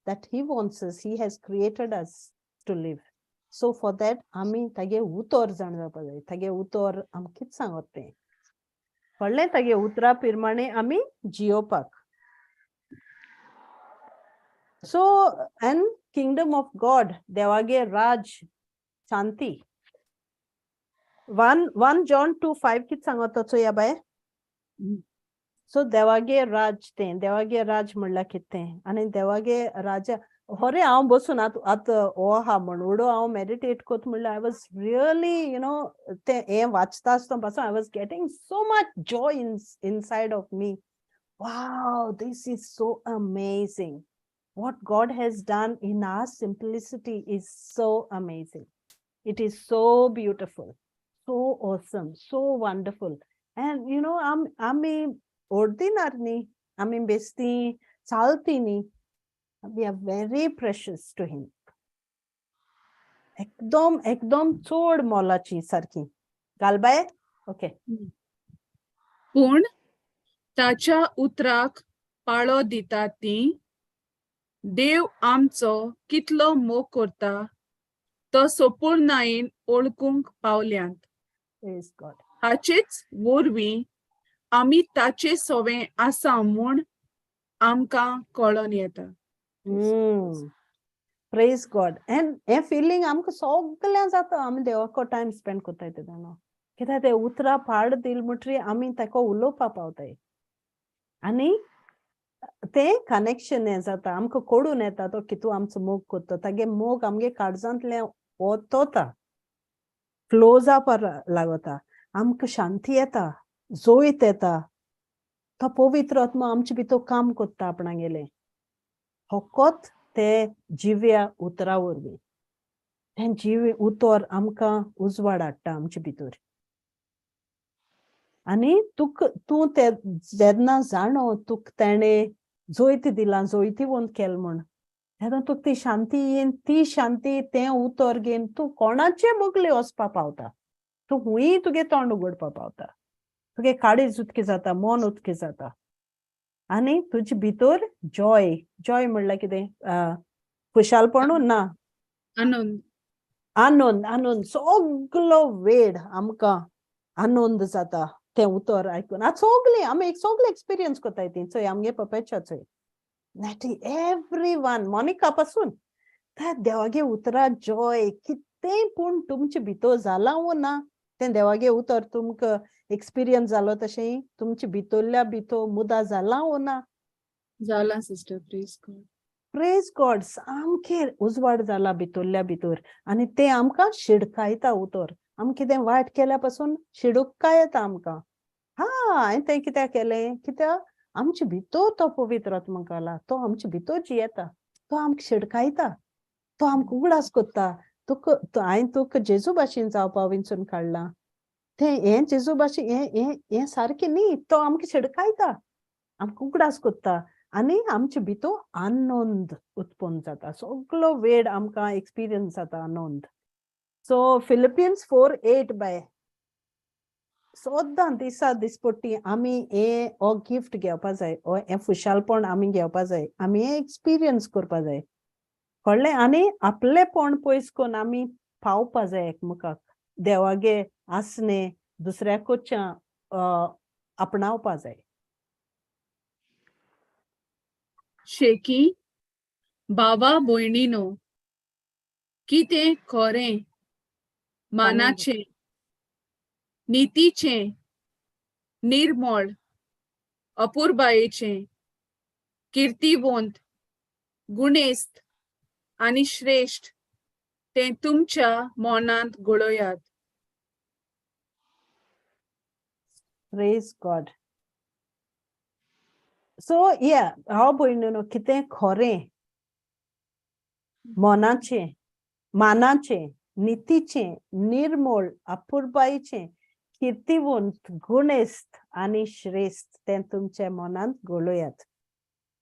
that he wants us, he has created us to live. So for that आमी तागे उतर जाण जावपा जाय. तागे उतर आमी कितें सांगत तें कळ्ळें, तागे उतरा प्रमाणे आमी जियोपाक. So an kingdom of God, देवागे राज शांती. 1 John 2:5 कितें सांगत चोया बाय. सो देवागे राज तें, देवागे राज म्हणल्यार कितें, आनी देवागे राजा खरें हांव बसून आतां हो आहा म्हण उडो हांव मेडिटेट कोत म्हणल्यार आय वॉज रियली तें हें वाचता आसतना पासून I was getting so much Joy inside of me. Wow, this is so amazing. What God has done in our simplicity is so amazing. It is so beautiful, so awesome, so wonderful. And आमी ordinary नी, आमी बेस्ती चालती नी, we are very precious to him. एकदम चोड मोलाची सारकी. घालबाय okay. पूण ताच्या उतराक पाळो दिता ती देव आमचो कितलो मोग करता तो सोपूर्णायेन ओळखूंक पावल्यांत. Praise God. हाचेच वरवीं आमी ताचे सोवे आसा म्हूण आमकां कळोन येता. Praise God. एंड हे फिलिंग आमकां सगळ्यां जाता आमी देवाको टायम स्पेंड कोत्ताय तेन्ना, कित्याक ते उतरां पाड दिल म्हणटरी आमी ताका उलोवपा पावताय आनी तें कनेक्शन हें जाता, आमकां कळून येता तो कितू आमचो मोग कोत्ता. तागे मोग आमगे काळजांतले वोतोता, फ्लो जावपा लागोता, आमकां शांती येता, जोयत येता. तो पवित्र आत्मा आमचे भितर काम कोत्ता आपणागेलें. फकत ते जिव्या उतरा वरवीं तें जिवी उतर आमकां उजवाड हाडटा आमचे भितर. आनी तूं ते जेन्ना जाणो तुका तेणें जोयती दिलां, जोयती वोन केलें म्हूण, तेन्ना तुका ती शांती येन, ती शांती तें उतर घेवन तूं कोणाचे मोगले वचपा पावता. तूं खूंय तुगे तोंड उगडपा पावता, तुगे काळीज उतकी जाता, मन उतकी जाता, आनी तुजे भितर जॉय म्हणल्यार कितें, खुशालपणू ना, आनंद, आनंद सगलो वेळ आमकां आनंद जाता तें उतर आयकून. आमी सगळे एक्सपिरियन्स कोत्ताय ती चोय आमगे पपेच्या चोय. एवरीवन मोनिका पासून त्या देवागे उतरा जॉय कितें पूण तुमचे भितर जाला वो ना, तें देवागे उतर तुमकां एक्सपिरियन्स जालो तशें तुमचे भितरल्या भितर मुदा जाला वो ना. जाला sister. Praise God. Praise God. सामकें उजवाड जाला भितरल्या भितर आनी तें आमकां शिडकायता उतर. आमी कितें वायट केल्या पासून शिडूकाय येता आमकां. हांवें तें कित्याक केलें, कित्याक आमचे भितर तो पवित्र आत्मा घाला, तो आमचे भितर जियेता, तो आमकां शिडकायता, तो आमकां उगडास कोत्ता. हांवें तुका जेजू भाशेन जावपा विंचून काडलां. ते हे जेजू भाशे हे सारखे न्ही, तो आमकां छिडकायता, आमकां उगडास कोत्ता आनी आमचे भितर आनंद उत्पन्न जाता. सगळो वेळ आमकां एक्सपिरियन्स जाता आनंद. सो फिलिपियन्स 4:8 बाय सोदां दिसा दिसपट्टी आमी हो गिफ्ट घेवपा जाय, हे खुशालपण आमी घेवपा जाय, आमी हे एक्सपिरियन्स करपा जाय, कळ्ळें. आनी आपलेपण पयस कोन्न आमी पावपा जाय एकमेकाक, देवागे आसने दुसऱ्याकोच्या आपणावपा जाय. शेकी भावा भयणीनो, कितें खरें, मानाचें, नितीचें, निर्मळ, अपुरबायेचें, किर्तीवंत, गुणेस्त आनी श्रेष्ठ तें तुमच्या मोनांत घडोयात. Praise God. सो हांव भयणीनो, कितें खरें, मोनाचें, मानाचें, नितीचें, निर्मळ, अपुरबायेचें, किर्तीवंत, गुणेस्त आनी श्रेष्ठ तें तुमच्या मनांत घडोयात.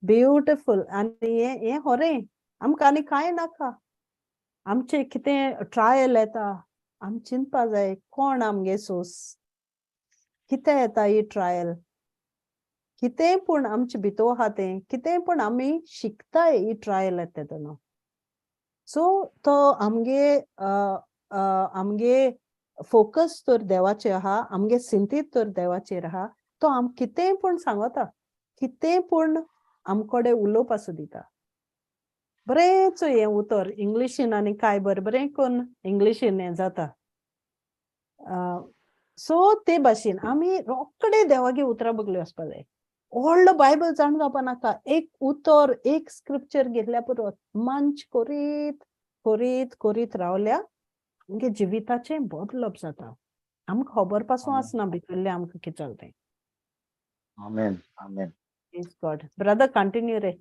ब्युटिफूल. आनी हे खरें, आमकां आनी कांय नाका. आमचे कितें ट्रायल येता, आमी चिंतपा जाय कोण आमगे सोस, कितें येता ही ट्रायल, कितें पूण आमचे भितर आहा तें, कितें पूण आमी शिकताय ही ट्रायल येता तेन्ना. सो तो आमगे फोकस तर देवाचेर आहा, आमगे चिंतीत तर देवाचेर आहा. तो कितें पूण सांगता, कितें पूण आमकोडे उलोवपा दिता. बरेंच हें उतर इंग्लिशीन आनी काय बरें कोन्न इंग्लिशीन हें जाता. सो ते भाशेन आमी रोकडे देवागे उतरां बगले वचपा जाय. व्हडलो बायबल जाण जावपा नाका. एक उतर, एक स्क्रिप्चर घेतल्या पुरो मंच करीत करीत करीत रावल्या आमगे जिविताचें बदलप जाता. आमकां खबर पासून आसना भितरलें आमकां कितें चलता. Amen amen. Praise God. Brother continue रे.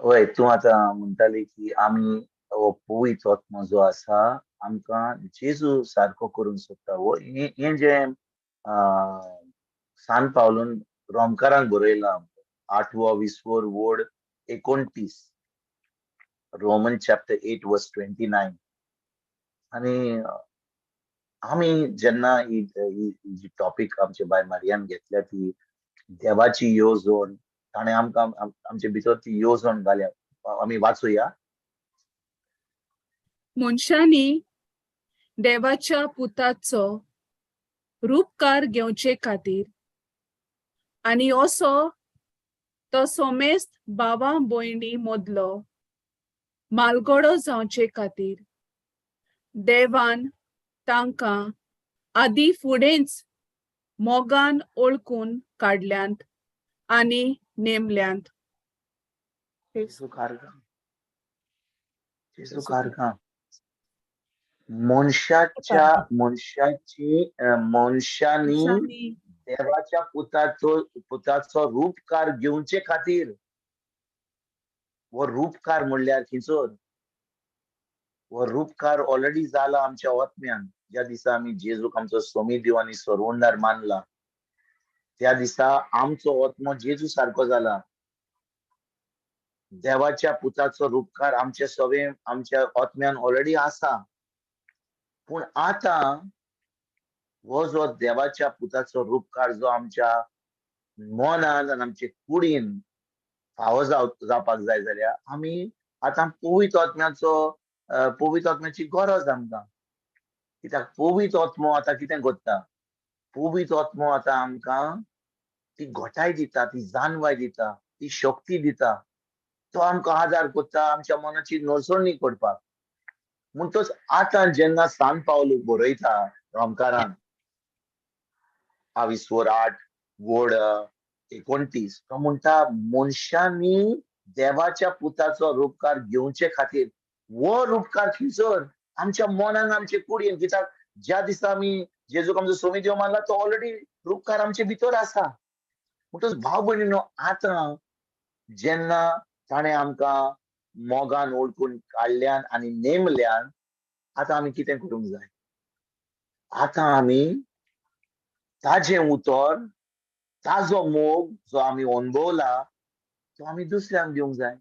हय, तूं आतां म्हणटाली की आमी हो पवित्र आत्मा जो आसा आमकां जेजू सारको करूंक सोदता. हो हें जें सान पावलून रोमकारांक बरयलां 8-20 वोड 29 रोमन चॅप्टर 8 वर्स 29. आनी आमी जेन्ना ही जी टॉपिक आमचे बाय मारियान घेतल्या ती देवाची येवजण, ताणें आमकां आमचे भितर ती येवजण घाल्या. आमी वाचुया. मनशांनी देवाच्या पुताचो रूपकार घेवचे खातीर आनी असो तो सोमेस्त भावा भयणी मदलो मालगडो जावचे खातीर देवान तांकां आदी फुडेंच मोगान ओळखून काडल्यांत आनी नेमल्यांत. जेजू कारगा मनशांनी देवाच्या पुताचो रूपकार घेवचे खातीर. वो रूपकार म्हणल्यार खिचोर वो रूपकार ऑलरेडी जाला आमच्या आत्म्यान. ज्या दिसा आमी जेजूक आमचो सोमी देव आनी सर्वोंदार मानला त्या दिसा आमचो आत्मो जेजू सारको जाला. देवाच्या पुताचो रूपकार आमचे सगळे आमच्या आत्म्यान ऑलरेडी आसा. पूण आता हो जो देवाच्या पुताचो रूपकार जो आमच्या मनान आनी आमचे कुडीन फावो जावपाक जाय जाल्यार आमी आतां पवित्र आत्म्याची गरज आमकां. कित्याक पवित्र आत्मो आतां कितें करता, पवित्र आत्मो आतां आमकां ती घोटाय दिता, ती जानवाय दिता, ती शक्ती दिता. तो आमकां आदार करता आमच्या मनाची नडसणणी करपाक. म्हणटच आतां जेन्ना सान पावलो बरयता रोमकारान 8 वोड 29 तो म्हणटा मनशांनी देवाच्या पुताचो रूपकार घेवचे खातीर. वो रूपकार खंयसर आमच्या मनान आमचे कुडीन. कित्याक ज्या दिसा आमी जेजूक आमचो सोमी देव मानला तो ऑलरेडी रूपकार आमचे भितर आसा. म्हणटच भाव भयणीनो, आतां जेन्ना ताणें आमकां मोगान ओळखून काडल्यान आनी नेमल्यान आतां आमी कितें करूंक जाय. आता आम्ही ताजे उतर, ताजो मोग जो आम्ही अनुभवला तो आम्ही दुसऱ्यांक दिवंक जाय.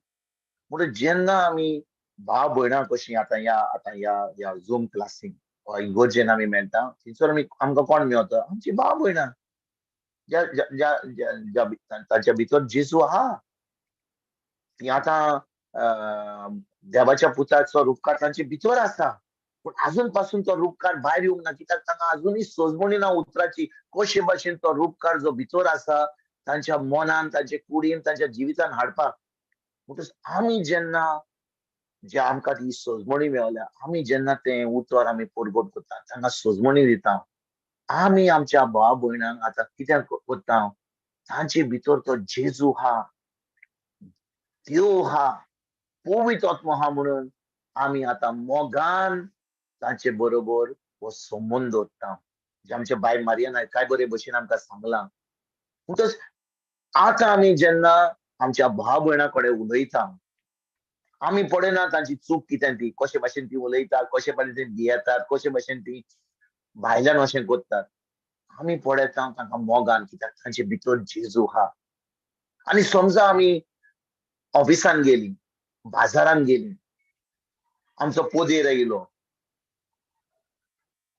म्हणून जेन्ना आम्ही भाव भयणां कशी आता या झूम क्लासीक इगोर्जेन आम्ही मेळटा, थंयसर आमकां कोण मेळता? आमची भाव भयणां ज्या ज्या ज्या ज्या- ज्या- तांच्या भितर जेजू आहा. ती आता देवाच्या पुताचो रुपकार तांचे भितर आसा, पण अजून पासून तो रुपकार भायर येवंक ना, कित्याक तांकां अजुनूय सोजमणी ना उतराची कशे भाशेन तो रुपकार जो भितर आसा तांच्या मनान, तांचे कुडीन, तांच्या जिवितान हाडपाक. म्हणटच आमी जेन्ना जे आमकां ती सोजमणी मेळल्या, आमी जेन्ना ते उतर आमी परगट करता, तांकां सोजमणी दिता, आमी आमच्या भाव भयणांक आता कित्याक करता? तांचे भितर तो जेजू हा, देव हा, पवित्र आत्मा हा, म्हणून आमी आता मोगान तांचे बरोबर हो संबंध दवरता. जे आमच्या बायल मारियान काय बरे भशेन आमकां सांगला. म्हणटच आता आमी जेन्ना आमच्या भाव भयणां कडेन उलयता, आमी पळयना तांची चूक कितें ती, कशे भाशेन ती उलयतात, कशे भाशेन ती भियेतात, कशे भाशेन ती भायल्यान अशें करतात. आमी पळयता तांकां मोगान, कित्याक तांचे भितर जेजू हा. आनी समजा आमी ऑफिसान गेली, बाजारान गेली, आमचो पोदेर येयलो,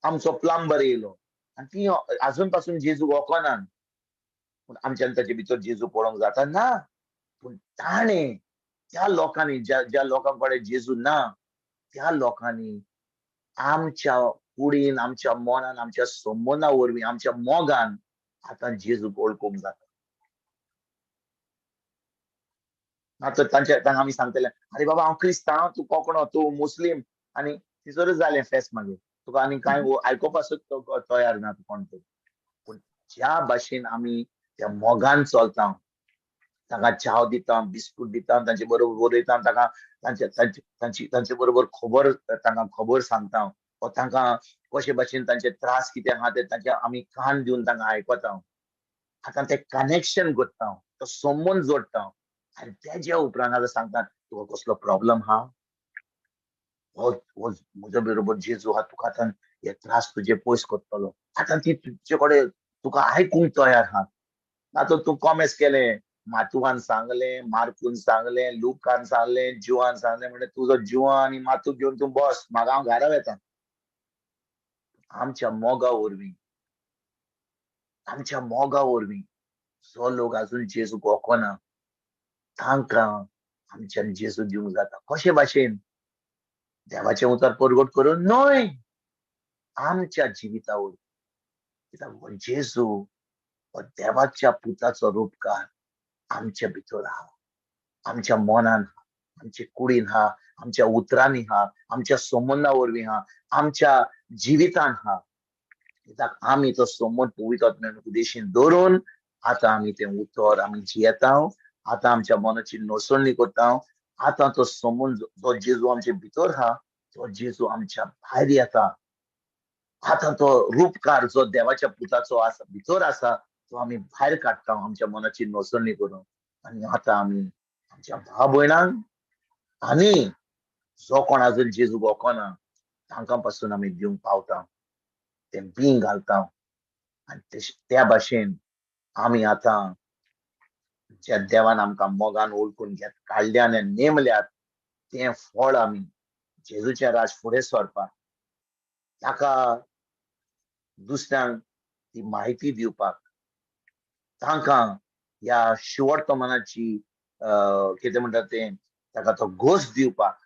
आमचो प्लंबर येयलो, आनी ती अजून पासून जेजू वळखना, पूण आमच्यान ताचे भितर जेजू पळोवंक जाता ना. पूण ताणें त्या लोकांनी ज्या लोकां कडेन जेजू ना, त्या लोकांनी आमच्या कुडीन, आमच्या मनान, आमच्या संबंधा वरवीं, आमच्या मोगान आता जेजू वळखूंक जाता. आता तांकां आमी सांगतले, अरे बाबा हांव क्रिस्तांव, तूं कोंकणो, तूं मुस्लीम, आनी थंयसरूच जालें फेस्त. मागीर तुका आनी कांय आयकोपासूच तयार ना कोण तरी. पूण ज्या भाशेन आमी त्या मोगान चलता, तांकां चाव दिता, बिस्कूट दिता, तांचे बरोबर उलयता, तांकां तांचे बरोबर तांकां खबर सांगता, वा तांकां कशे भाशेन तांचे त्रास कितें आहा ते तांचे आमी कान दिवन तांकां आयकता. आता ते कनेक्शन करता, तो संबंध जोडटा, आनी तेज्या उपरांत आतां सांगता, तुका कसलो प्रॉब्लेम आहा, हो म्हज्या बरोबर जेजू आहा, तुका आतां हे त्रास तुजे पयस करतलो. आतां ती तुजे कडेन तुका आयकूंक तयार आहा. आतां तूं कॉमेस केलें, मातुवान सांगलें, मार्कून सांगलें, लुकान सांगलें, जुवान सांगलें, म्हणजे तुजो जुवान आनी मातू घेवन तूं बस, म्हाका हांव घरा वेता. आमच्या मोगा वरवीं जो लोक अजून जेजू वळखना, तांकां आमच्यान जेजू दिवंक जाता. कशे भाशेन? देवाचें उतर परगट करून न्हय, आमच्या जिविता वरवीं. कित्याक हो जेजू, हो देवाच्या पुताचो रुपकार आमच्या भितर आहा, आमच्या मनान आहा, आमच्या कुडीन आहा, आमच्या उतरांनी आहा, आमच्या संबंधा वरवीं आहा, आमच्या जिवितान आहा. कित्याक आमी तो संबंध पवित्र आत्म्यान उदेशीन दवरून आता आमी तें उतर आमी जियेता. आता आमच्या मनाची नोसवणी करता. आता तो संबंध जो जेजू आमच्या भितर आहा, तो जेजू आमच्या भायर येता. आता तो रूपकार जो देवाच्या पुताचो आसा भितर आसा, तो आमी भायर काडटा आमच्या मनाची नोसवणी करून. आनी आता आमी आमच्या भाव भयणांक आनी जो कोण अजून जेजू वळखना तांकां पासून आमी दिवंक पावता, ते बी घालता. आनी त्या भाशेन आमी आतां ज्या देवान आमकां मोगान ओळखून काडल्यात आनी नेमल्यात, तें फळ आमी जेजूचें राज फुडें सरपाक, ताका दुसऱ्यांक ती म्हायती दिवपाक, तांकां ह्या शिवर्तमानाची कितें म्हणटा तें, ताका तो घोस दिवपाक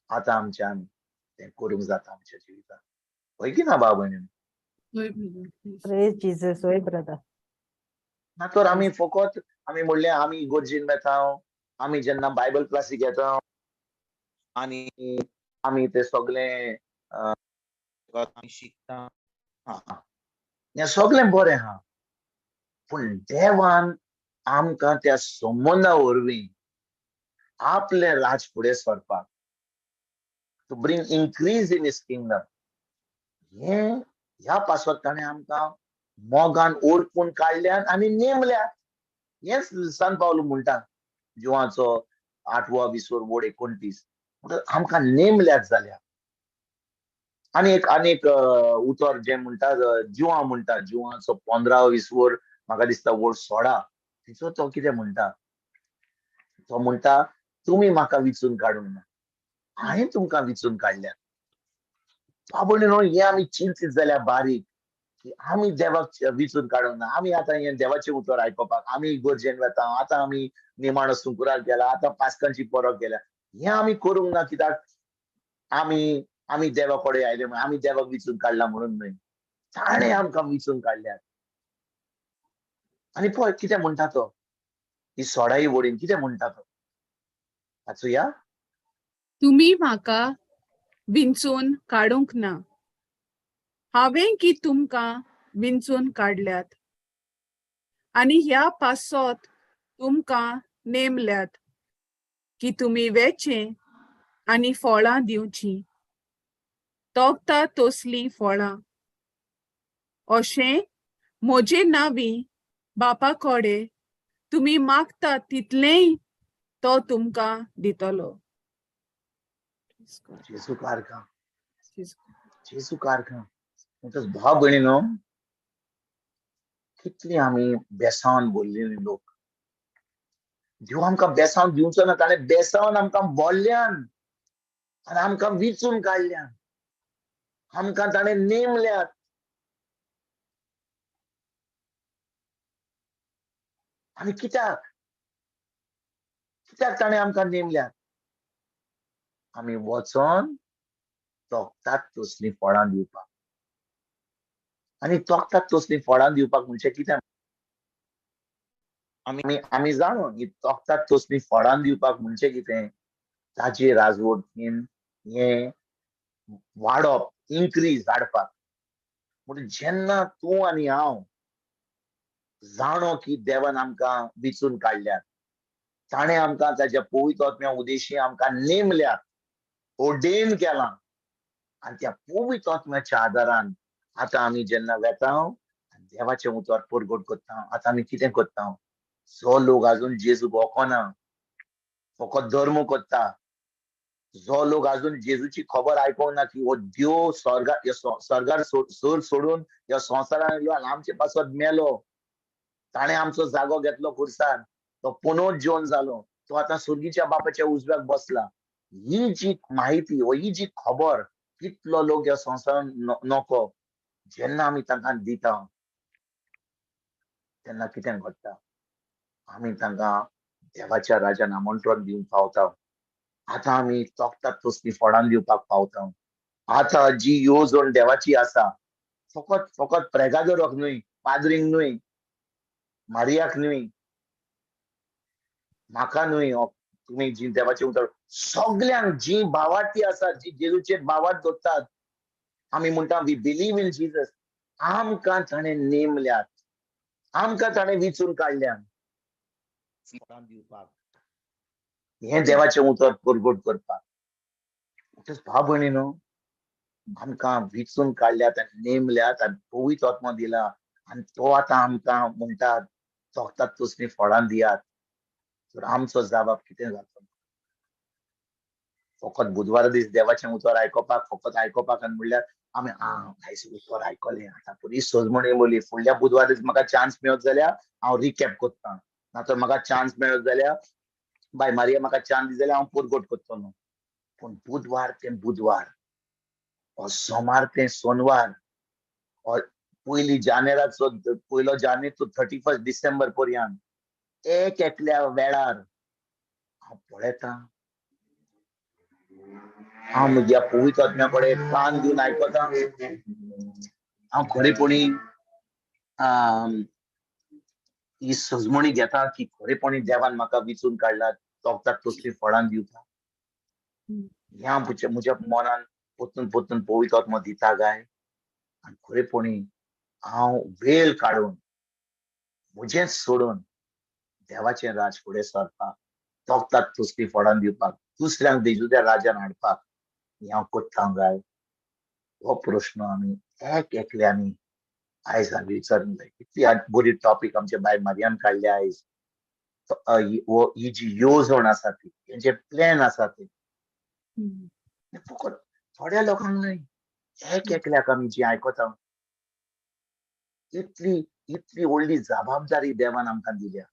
आतां आमच्यान तें करूंक जाता आमच्या जिवितांत. होय की ना भाव भयणीनो? Praise Jesus. होय ब्रदर. ना तर आमी फकत आमी म्हणलें आमी इगोर्जेन वेता, आमी जेन्ना बायबल क्लासीक येता आनी आमी ते सगळें आमी शिकता, हें सगळें बरें आहा. पूण देवान आमकां त्या संबंधा वरवीं आपलें राज फुडें सरपाक, to bring increase in his kingdom, ह्या पासत ताणें आमकां मोगान ओळखून काडल्यात आनी नेमल्यात. हेच सान पावलो म्हणटा जुवाचो 8वा विसवर वड 29. आमकां नेमल्यात जाल्यार आनी एक उतर जे म्हणटा जिवाचो 15-20 वर म्हाका दिसता वोट सोडा तिचो तो कितें म्हणटा, तो म्हणटा तुमी म्हाका विचून काडूंक ना, हांवें तुमकां विचून काडल्या. बाबडे हे आमी चिंतीत जाल्यार बारीक की आमी देवाक विचून काडूंक ना. आमी आतां हे देवाचें उतर आयकोपाक आमी इगर्जेन वता, आतां आमी निमाणो सुंकराक गेला, आतां पास्कांची परब गेल्या, हे आमी करूंक ना. कित्याक आमी देवा कडेन आयले म्हणून, आमी देवाक विचून काडला म्हणून न्हय, ताणें आमकां विचून काडल्यात. आनी पळय कितें म्हणटा तो, ही सोडाई वडीन कितें म्हणटा तो, वाचुया. तुम्ही म्हाका विंचून काडूंक ना, हांवें की तुमकां विंचून काडल्यात, आनी ह्या पासोत तुमकां नेमल्यात की तुमी वेचे आनी फळां दिवची, तोगता तसली फळां. अशें म्हजे नांवी बापा कडेन तुमी मागता तितलेंय तो तुमकां दितलो. जेजू कारका, जेजू कारका. म्हणटच भाव भयणीनो, कितली आमी बेसावन बोल्लेली लोक. देव आमकां बेसावन दिवचो ना, ताणें बेसावन आमकां बोल्ल्यान आनी आमकां विचून काडल्यान, आमकां ताणें नेमल्यात. आनी कित्याक ताणें आमकां नेमल्यात? आमी वचोन तोगतात तसलीं फळां दिवपाक. आनी तोगतात तसलीं फळां दिवपाक म्हणजे कितें? आमी जाणो की तोगतात तसलीं फळां दिवपाक म्हणजे कितें? ताची राजवटीन हें वाडप, इन्क्रीज हाडपाक. म्हणजे जेन्ना तूं आनी हांव जाणो की देवान आमकां विचून काडल्यात, ताणें आमकां ताच्या पवित्र आत्म्या उदेशी आमकां नेमल्यात, ऑर्डेन केलां, आनी त्या पवित्र आत्म्याच्या आदारान आतां आमी जेन्ना वेता देवाचें उतर परगट करता, आतां आमी कितें करता? जो लोक आजून जेजूक वळखना, फकत धर्म करता, जो लोक आजून जेजूची खबर आयकोंक ना की हो देव स्वर्गार सोडून ह्या संवसारान येयलो आनी आमचे पासत मेलो, ताणें आमचो जागो घेतलो खुर्सार, तो पुनोत जेवन जालो, तो आतां सुर्गीच्या बापाच्या उजव्याक बसला. ही जी माहिती, ही जी खबर कितलो लोक ह्या संवसारान नको, जेन्ना आमी तांकां दिता तेन्ना कितें घडटा? आमी तांकां देवाच्या राजान आमंत्रण दिवंक पावता. आतां आमी तोगतात तसलीं फळां दिवपाक पावता. आतां जी येवजण देवाची आसा, फकत प्रेगादोराक न्हय, पाद्रींक न्हय, मारियाक न्हय, म्हाका न्हय, तुमी जी देवाचें उतर सगळ्यांक, जी भावार्थी आसा, जी जेजूचेर भावार्थ दवरतात, आमी म्हणटा वी बिलीव इन जीसस, आमकां ताणें नेमल्यात, आमकां ताणें विचून काडल्यात फळां दिवपाक, हें देवाचें उतर परगट करपाक. भाव भयणीनो, आमकां विचून काडल्यात आनी नेमल्यात आनी पवित्र आत्मा दिला, आनी तो आतां आमकां म्हणटा तोगतात तसलीं फळां दियात. तर आमचो जबाब कितें जाता? फकत बुधवारा दीस देवाचें उतर आयकोपाक, फकत आयकोपाक आनी म्हणल्यार आमी आयज उतर आयकलें, आतां बरी सोजमणी बोली, फुडल्या बुधवार दीस म्हाका चान्स मेळत जाल्यार हांव रिकॅप करतां, नातर म्हाका चान्स मेळत जाल्यार बाय मारिया म्हाका चान्स दी जाल्यार हांव परगट करतलो. पूण बुधवार ते बुधवार, सोमार ते सोनवार, पयली जानेराचो पयलो जानेर टू 31 डिसेंबर पर्यंत एक एकल्या वेळार हांव पळयता, हांव म्हज्या पवित्र आत्म्या कडेन कान दिवन आयकता, हांव खरेपणी ही सजमणी घेता की खरेपणी देवान म्हाका विचून काडला, तोगतात तसलीं फळां दिवता. हें हांव म्हज्या मनान पोत्तून पवित्र आत्मा दिता काय, आनी खरेपणी हांव वेळ काडून म्हजेंच सोडून देवाचें राज फुडें सरपाक, तोगतात तसलीं फळां दिवपाक, दुसऱ्यांक जेजूच्या राजान हाडपाक हें हांव करता काय? हो प्रश्न आमी एक एकल्यांनी आयज आमी विचारूंक जाय. कितली बरी टॉपीक आमचे बाय मारियान काडल्या आयज. ही जी येवजण आसा ती, हें जे प्लॅन आसा ते फकत थोड्या लोकांक न्हय, एक एकल्याक आमी जी आयकता इतली इतली व्हडली जबाबदारी देवान आमकां दिल्या.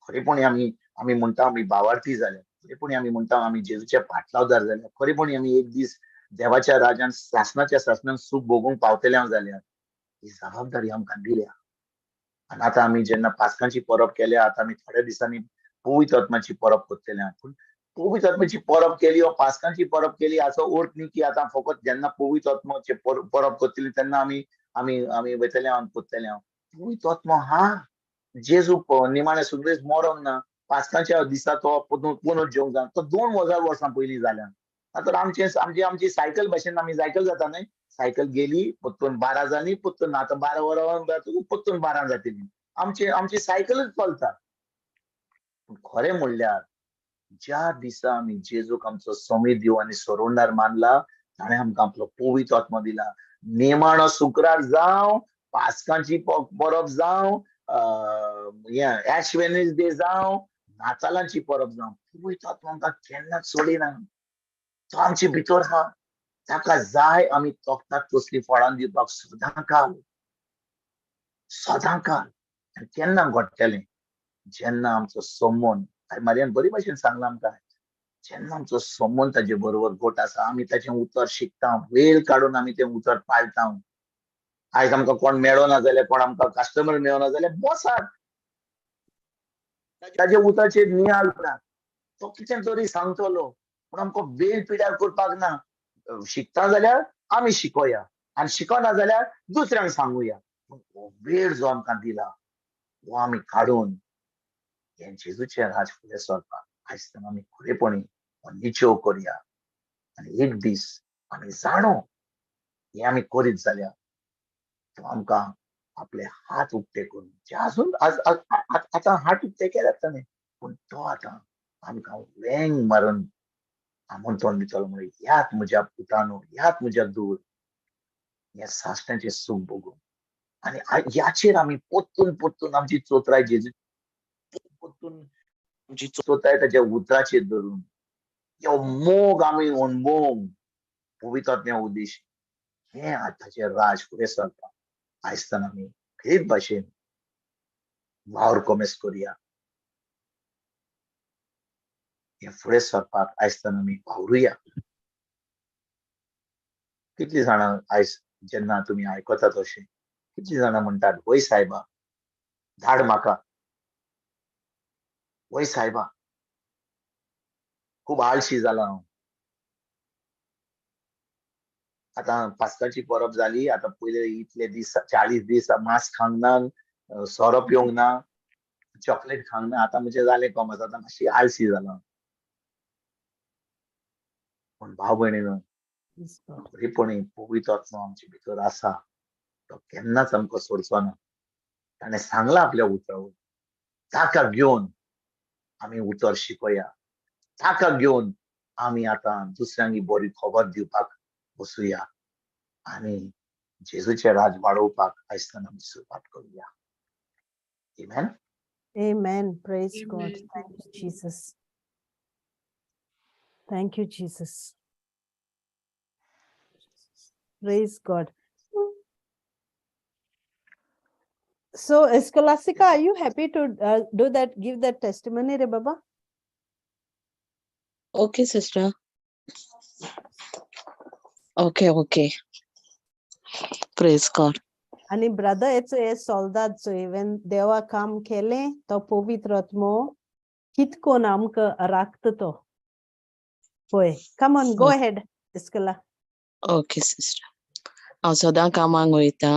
खरेपणी आमी म्हणटा आमी भावार्थी जाले, खरेपणी आमी म्हणटा आमी जेजूचे पाटलावदार जाले, खरेपणी आमी एक दीस देवाच्या राज्यान शासनान सूख भोगूंक पावतले जाल्यार ही जबाबदारी आमकां दिल्या. आणि आता आमी जेन्ना पास्कांची परब केल्या, आता आमी थोड्या दिसांनी पवित्र आत्म्याची परब करतले आहात. पूण पवित्र आत्म्याची परब केली वा पास्कांची परब केली हाचो अर्थ न्ही की आता फकत जेन्ना पवित्र आत्म्याची परब करतली तेन्ना आमी आमी आमी वयतले आहात करतले आहात. पवित्र आत्मा हा जेजू निमाणे सुद्रेस मरोंक ना, पास्कांच्या दिसा तो पुनून जेवंक जाय. तो 2000 वर्सां पयलीं जाल्या. आता आमची सायकल भाशेन आमी सायकल जाता न्हय, सायकल गेली पत्तून 12 जाली पत्तून आता 12 वरां पत्तून 12 जातली. आमची सायकलच चलता. पूण खरें म्हणल्यार ज्या दिसा आमी जेजूक आमचो स्वामी देव आनी सोरोंडार मानला, ताणें आमकां आपलो पवित्र आत्मा दिला. निमाणो शुक्रार जावं, पास्कांची परब जावं, ऍश वेडनेसडे जावं, नातालांची परब जावं, पवित्र आत्मा आमकां केन्नाच सोडिना. तो आमचे भितर आहा. ताका जाय आमी तोखतात तसली फळां दिवपाक सदांकाल केन्ना घडटलें जेन्ना आमचो संबंद, मारयान बरी भाशेन सांगला आमकां, जेन्ना आमचो संबंद ताचे बरोबर घट आसा, आमी ताचें उतर शिकता, वेळ काडून आमी तें उतर पाळटा. आयज आमकां कोण मेळना जाल्यार, कोण आमकां कस्टमर मेळना जाल्यार बसात, ताचे उतराचेर नियाळ करात. तो कितें तरी सांगतलो, पूण आमकां वेळ पिड्यार करपाक ना. शिकता जाल्यार आमी शिकोया आनी शिकना जाल्यार दुसऱ्यांक सांगुया. वेळ जो आमकां दिला हो आमी काडून हे जेजूचे राज फुडें सरपाक आयज आमी खरेपणी निचेव करया. आनी एक दीस आमी जाणो हे आमी करीत जाल्यार तो आमकां आपले हात उक्ते करून, जे अजून आतां हात उक्ते केल्यात ताणें, पूण तो आतां आमकां वेंग मारून आमंत्रण दितलो म्हळ्यार ह्यात म्हज्या पुतानो, ह्यात म्हज्या धूळ, हे साश्टांचे सूख भोगून. आनी ह्याचेर आमी पोत्तून आमची चोत्राय जेजू पोत्तून आमची चोत्राय ताच्या उतराचेर धरून यो मोग आमी अणभवूंक पवित्र आत्म्या उद्देश हे आतांचे राज फुडें सरता. आयजतान आमी खेत भाशेन वावर कोमेस करया. हे फुडें सरपाक आयजतान आमी वावरुया. कितलीं जाणां आयज जेन्ना तुमी आयकता तशें कितलीं जाणां म्हणटात, वय सायबा धाड म्हाका, वय सायबा खूब आळशी जाला हांव. आतां पास्काची परब जाली, आतां पयले इतले दीस 40 दीस मांस खावंक ना, सोरो पिवंक ना, चॉकलेट खावंक ना, आतां म्हणजे जालें कॉमर्स, आतां मातशी आळशी जाला. पूण भाव भयणीनो, खरेपणी पवित्र आत्मा आमचे भितर आसा, तो केन्नाच आमकां सोडचो ना. ताणें सांगला आपल्या उतरावर, ताका घेवन आमी उतर शिकोया, ताका घेवन आमी आतां दुसऱ्यांक बरी खबर दिवपाक बसुया आनी जेजूचे राज वाडोवपाक आयजतान आमी सुरवात करुया. आमेन. Amen. Praise God. Amen. Thank you, Jesus. Thank you, Jesus. Praise God. So, Scholastica, are you happy to do that, give that testimony, Re Baba? Okay, sister. Okay. Praise God. आणि ब्रदर हे सोल्दात even देवा काम केलें तो पवित्र आत्मो कितकोन आमकां राखता तो पळय. कम ऑन, गो अहेड इस्कला. Okay sister. हांव सदां कामाक वयता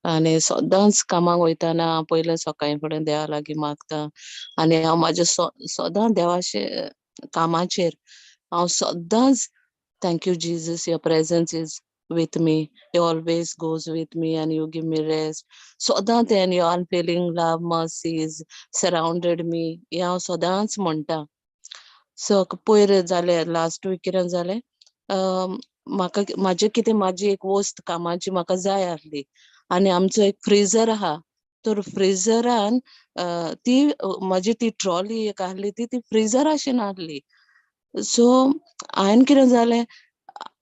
आनी सदांच कामाक वयताना पयलें सकाळी फुडें देवा लागीं मागता आनी हांव म्हाज्या सदां देवाचे कामाचेर हांव सदांच thank you Jesus, your presence is with me, you always goes with me and you give me rest. Sodan then your unfailing love, mercies surrounded me. Yeah, sodans म्हणटा. So पयर जाले लास्ट वीक कितें जालें, म्हाका म्हाजी एक वस्त कामाची म्हाका जाय आसली आनी आमचो एक फ्रीजर आहा, तर फ्रीजरान म्हाजी ती ट्रॉली एक आहली ती फ्रीजराशी नासली. सो हांवें कितें जालें,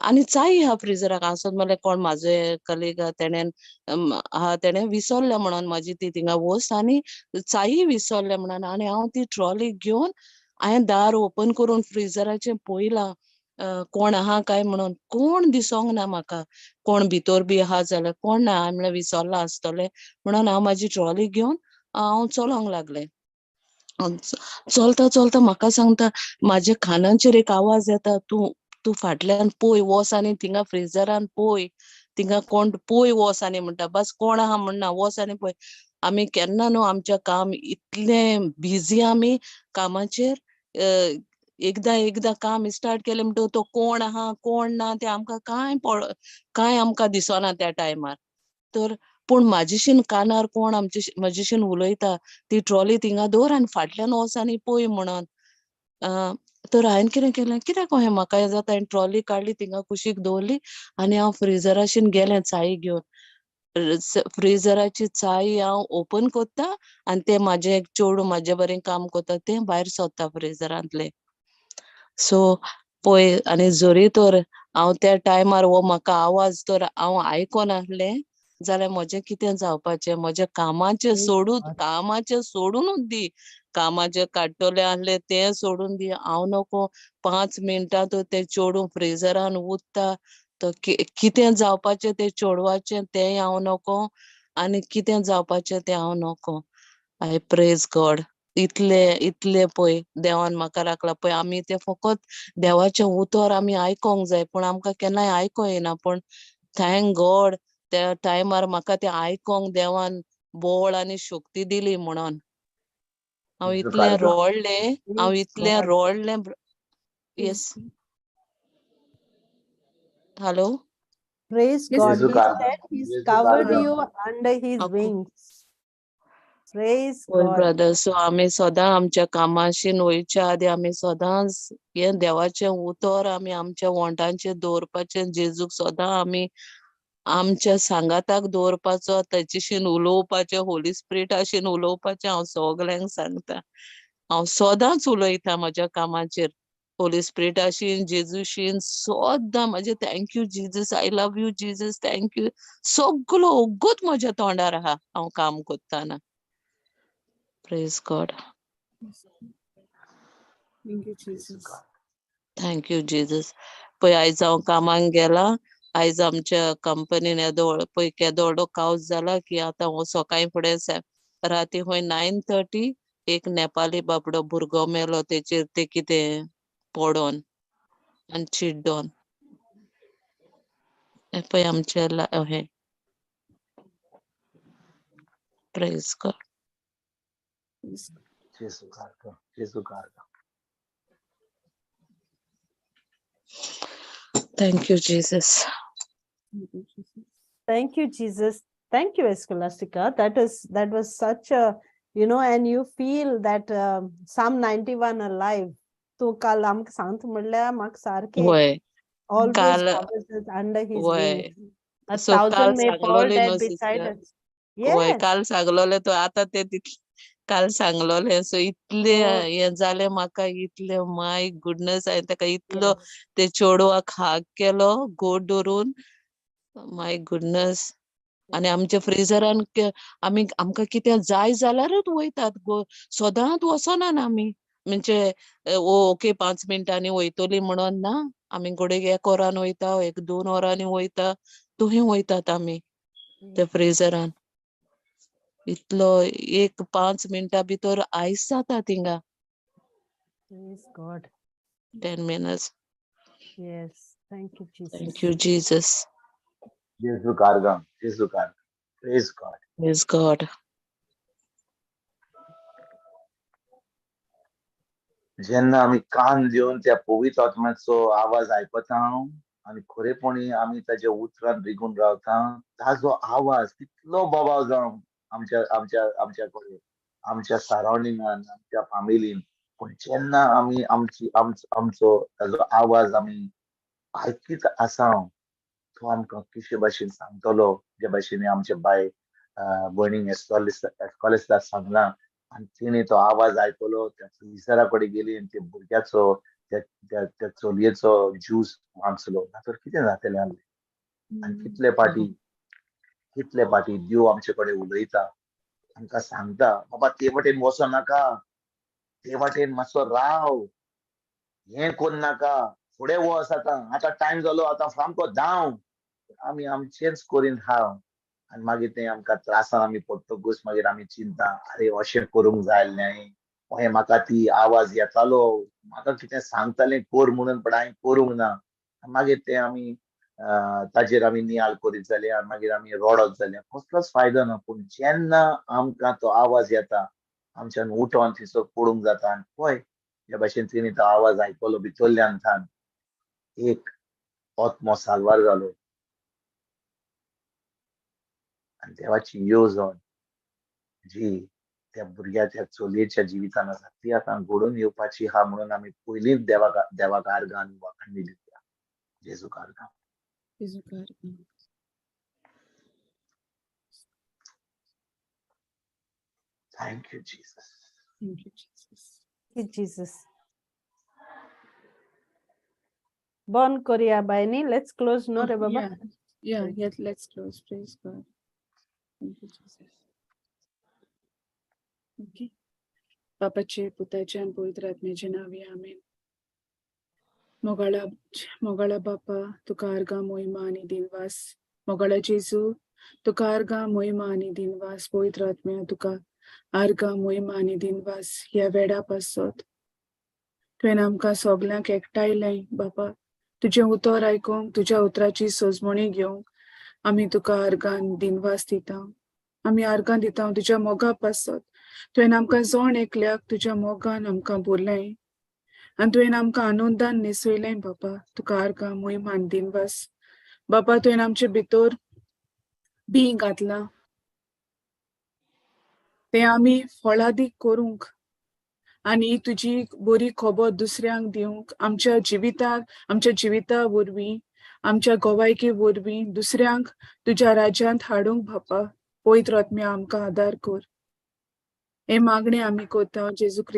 आणि चाई ह्या फ्रिजराक आसत म्हणल्यार कोण माझे कलीग तेणे विसरले म्हणून माझी ती थिंगा वस्त आनी चाई विसरले म्हणून आनी हांव ती ट्रॉली घेवन हांवें दार ओपन करून फ्रिजराचें पळयलां कोण आहा काय म्हणून कोण दिसोंक ना म्हाका कोण भितर बी आहा जाल्यार कोण ना म्हणल्यार विसरला आसतले म्हणून हांव म्हाजी ट्रॉली घेवन हांव चलोंक लागलें चलता चलता म्हाका सांगता म्हाज्या कानाचेर एक आवाज येता तूं तूं फाटल्यान पळय वच आनी थिंगा फ्रिजरान पळय थिंगा कोण पळय वच आनी म्हणटा बस कोण आहा म्हणना वच आनी पळय आमी केन्ना न्हू आमच्या काम इतलें बिजी आमी कामाचेर एकदां काम स्टार्ट केलें म्हणटकीर तो कोण आहा कोण ना ते आमकां कांय आमकां दिसना त्या टायमार तर पूण म्हाजेशीन कानार कोण म्हाजेशीन उलयता ती ट्रॉली थिंगा दवर आनी फाटल्यान वच आनी पळय म्हणून तर हांवें कितें केलें कित्याक हें म्हाका हें जाता हांवें ट्रॉली काडली थिंगा कुशीक दवरली आनी हांव फ्रिजराशीन गेलें चाय घेवन फ्रिजराची चाय हांव ओपन कोत्ता आनी ते म्हाजें एक चेडूं म्हाजे बरें काम कोता तें भायर सोदता फ्रिजरांतलें सो पळय आनी जोरी तर हांव त्या टायमार हो म्हाका आवाज तर हांव आयकोन आसलें जाल्यार म्हजें कितें जावपाचें म्हज्या कामाचें सोडूनच दी कामाचें काडटलें आसलें तें सोडून दी हांव नको 5 मिनटां ते चेडूं फ्रिजरान उरता तो कितें जावपाचें ते चेडवाचें तें हांव नको आनी कितें जावपाचें तें हांव नको आय प्रेज गॉड इतले पळय देवान म्हाका राखला पळय आमी ते फकत देवाचें उतर आमी आयकोंक जाय पूण आमकां केन्नाय आयको येना पूण थँक गॉड त्या टायमार म्हाका ते आयकोंक देवान बळ आनी शक्ती दिली म्हणून हांव इतलें रोडलें yes hello Praise Yes, God. Jesu He karga. said he's Jesu covered karga. you under his अको wings. Praise होय God. ब्रदर सो आमी सदां आमच्या कामाशीन वयच्या आदी आमी सदांच हें देवाचें उतर आमी आमच्या वोंटांचेर दवरपाचें जेजूक सदां आमी आमच्या सांगाताक दवरपाचो तेचेशीन उलोवपाचें होली स्पिरिटाशीन उलोवपाचें हांव सगल्यांक सांगता हांव सदांच उलयता म्हज्या कामाचेर होली स्पिरिटाशीन जेजूशीन सदां म्हजें thank you Jesus I love you Jesus thank you सगलो ओगूच म्हज्या तोंडार आहा हांव काम कोत्ताना praise God thank you, Jesu Jesus. karga. Thank you Jesus पळय आयज हांव कामाक गेलां आयज आमच्या कंपनीन पळय केदोडो कावज जाला की आतां हो सकाळी फुडें राती खंय 9:30 एक नेपाली बाबडो भुरगो मेलो तेचेर ते कितें पडोन आनी चिड्डोन पळय आमचे हे praise God Yes. Jesu karga. Jesu karga. Thank you Jesus Thank you, Jesus. Thank you, Jesus. Thank you, Escolastica. That was such a, and you feel that Psalm 91 alive. तो काल आमकां सांगता म्हणल्यार म्हाका सारकें वय always काल covers us under his वय wings. A सो काल 1,000 may fall सांगलोले न्हू dead beside सिस्टर us. वय Yes. काल सांगलोले तो आतां ते काल सांगलोले सो इतले Oh, हे जाले म्हाका इतले माय गुडनस हांवें ताका इतलो yes. ते चेडवाक हाग केलो गोड धरून माय गुडनस आनी आमच्या फ्रिजरान आमकां कितें जाय जाल्यारूच वयतात सदांच वचनात आमी म्हणजे ओके 5 मिनटांनी वयतली म्हणून ना आमी घडये 1 वरान वयता 1-2 वरांनी वयता थंय वयतात आमी त्या फ्रिजरान इतलो 1-5 मिनटां भितर आयस जाता थिंगा Praise God. 10 minutes Yes. Thank you, Jesus. Thank you Jesus Jesu karga. Jesu karga. Praise God. Praise God जेन्ना आमी कान दिवन त्या पवित्र आत्म्याचो आवाज आयकता आनी खरेपणी आमी ताच्या उतरान रिगून रावता ताजो आवाज कितलो बोबाव जावन आमच्या कडेन आमच्या सरावंडिंगान आमच्या फॅमिलीन पूण जेन्ना आमी आमचो ताजो आवाज आमी आयकीत आसा तो आमकां किशे भाशेन सांगतलो जे भाशेन आमचे बाय भयणीक एस्कॉलिस्टाक सांगला आनी तिणे तो आवाज आयकलो त्या फ्रिजरा कडेन गेली आनी त्या भुरग्याचो त्या चलयेचो ज्यूस वांचलो तर कितें जातलें आसलें आनी कितले पाटी देव आमचे कडेन उलयता आमकां सांगता बाबा ते वाटेन वचो नाका ते वाटेन मातसो राव हें कोन्न नाका फुडें वच आतां टायम जालो आतां सामको धांव आमी आमचेंच करीन हांव आनी मागीर तें आमकां त्रासान आमी पडटकूच मागीर आमी चिंता अरे अशें करूंक जाय आसलें हे म्हाका ती आवाज येतालो म्हाका कितें सांगतालें कर म्हणून पण हांवें करूंक ना मागीर तें आमी ताजेर आमी नियाळ करीत जाले आनी मागीर आमी रडत जाले कसलोच फायदो ना पूण जेन्ना आमकां तो आवाज येता आमच्यान उठोन थंयसर पडूंक जाता आनी पळय ह्या भाशेन तेणी तो आवाज आयकलो भितरल्यान थान एक आत्मो साल्वार जालो आनी देवाची येवजण जी त्या भुरग्याच्या चलयेच्या जिवितान आसा ती आतां घडून येवपाची हा म्हणून आमी पयलींच देवाक आर्गान वाखाणणी दिवया जेजूक आर्गां Jesu karga. Thank you Jesus Thank you, Jesus. Jesus बंद करूया बायनी लेट्स क्लोज नो रे बाबा Yeah, let's close. Praise God. Thank you, Jesus. Okay. बापाचे पुताचे आणि पवित्र आत्म्याचे नावे आमेन. मोगाळा बापा तुका आर्गां मोहिमा आणि दिनवास मोगाळा जेजू तुका आर्गां मोहिमा आणि दिनवास पवित्र आत्म्या तुका आर्गां मोहिमा आणि दिनवास ह्या वेळा पासत तुवें आमकां सगल्यांक एकठांयलें बापा तुजें उतर आयकूंक तुज्या उतराची सोजमणी घेवंक आमी तुका आर्गां दिनवास दिता आमी आर्गां दिता तुज्या मोगा पासत तुवें आमकां जोण एकल्याक तुज्या मोगान आमकां बोरलें आनी तुवें आमकां आनंदान न्हेसयलें बापा तुका आर्गां मोहिमान दिनवास बापा तुवें आमचे भितर बी घातलां तें आमी फळादीक करूंक आनी तुजी बरी खबर दुसऱ्यांक दिवंक आमच्या जिविता वरवीं आमच्या गोवायकी वरवीं दुसऱ्यांक तुज्या राज्यांत हाडूंक बापा पवित्र आत्म्या आमकां आदार कर हे मागणें आमी करता जेजू क्रिस्त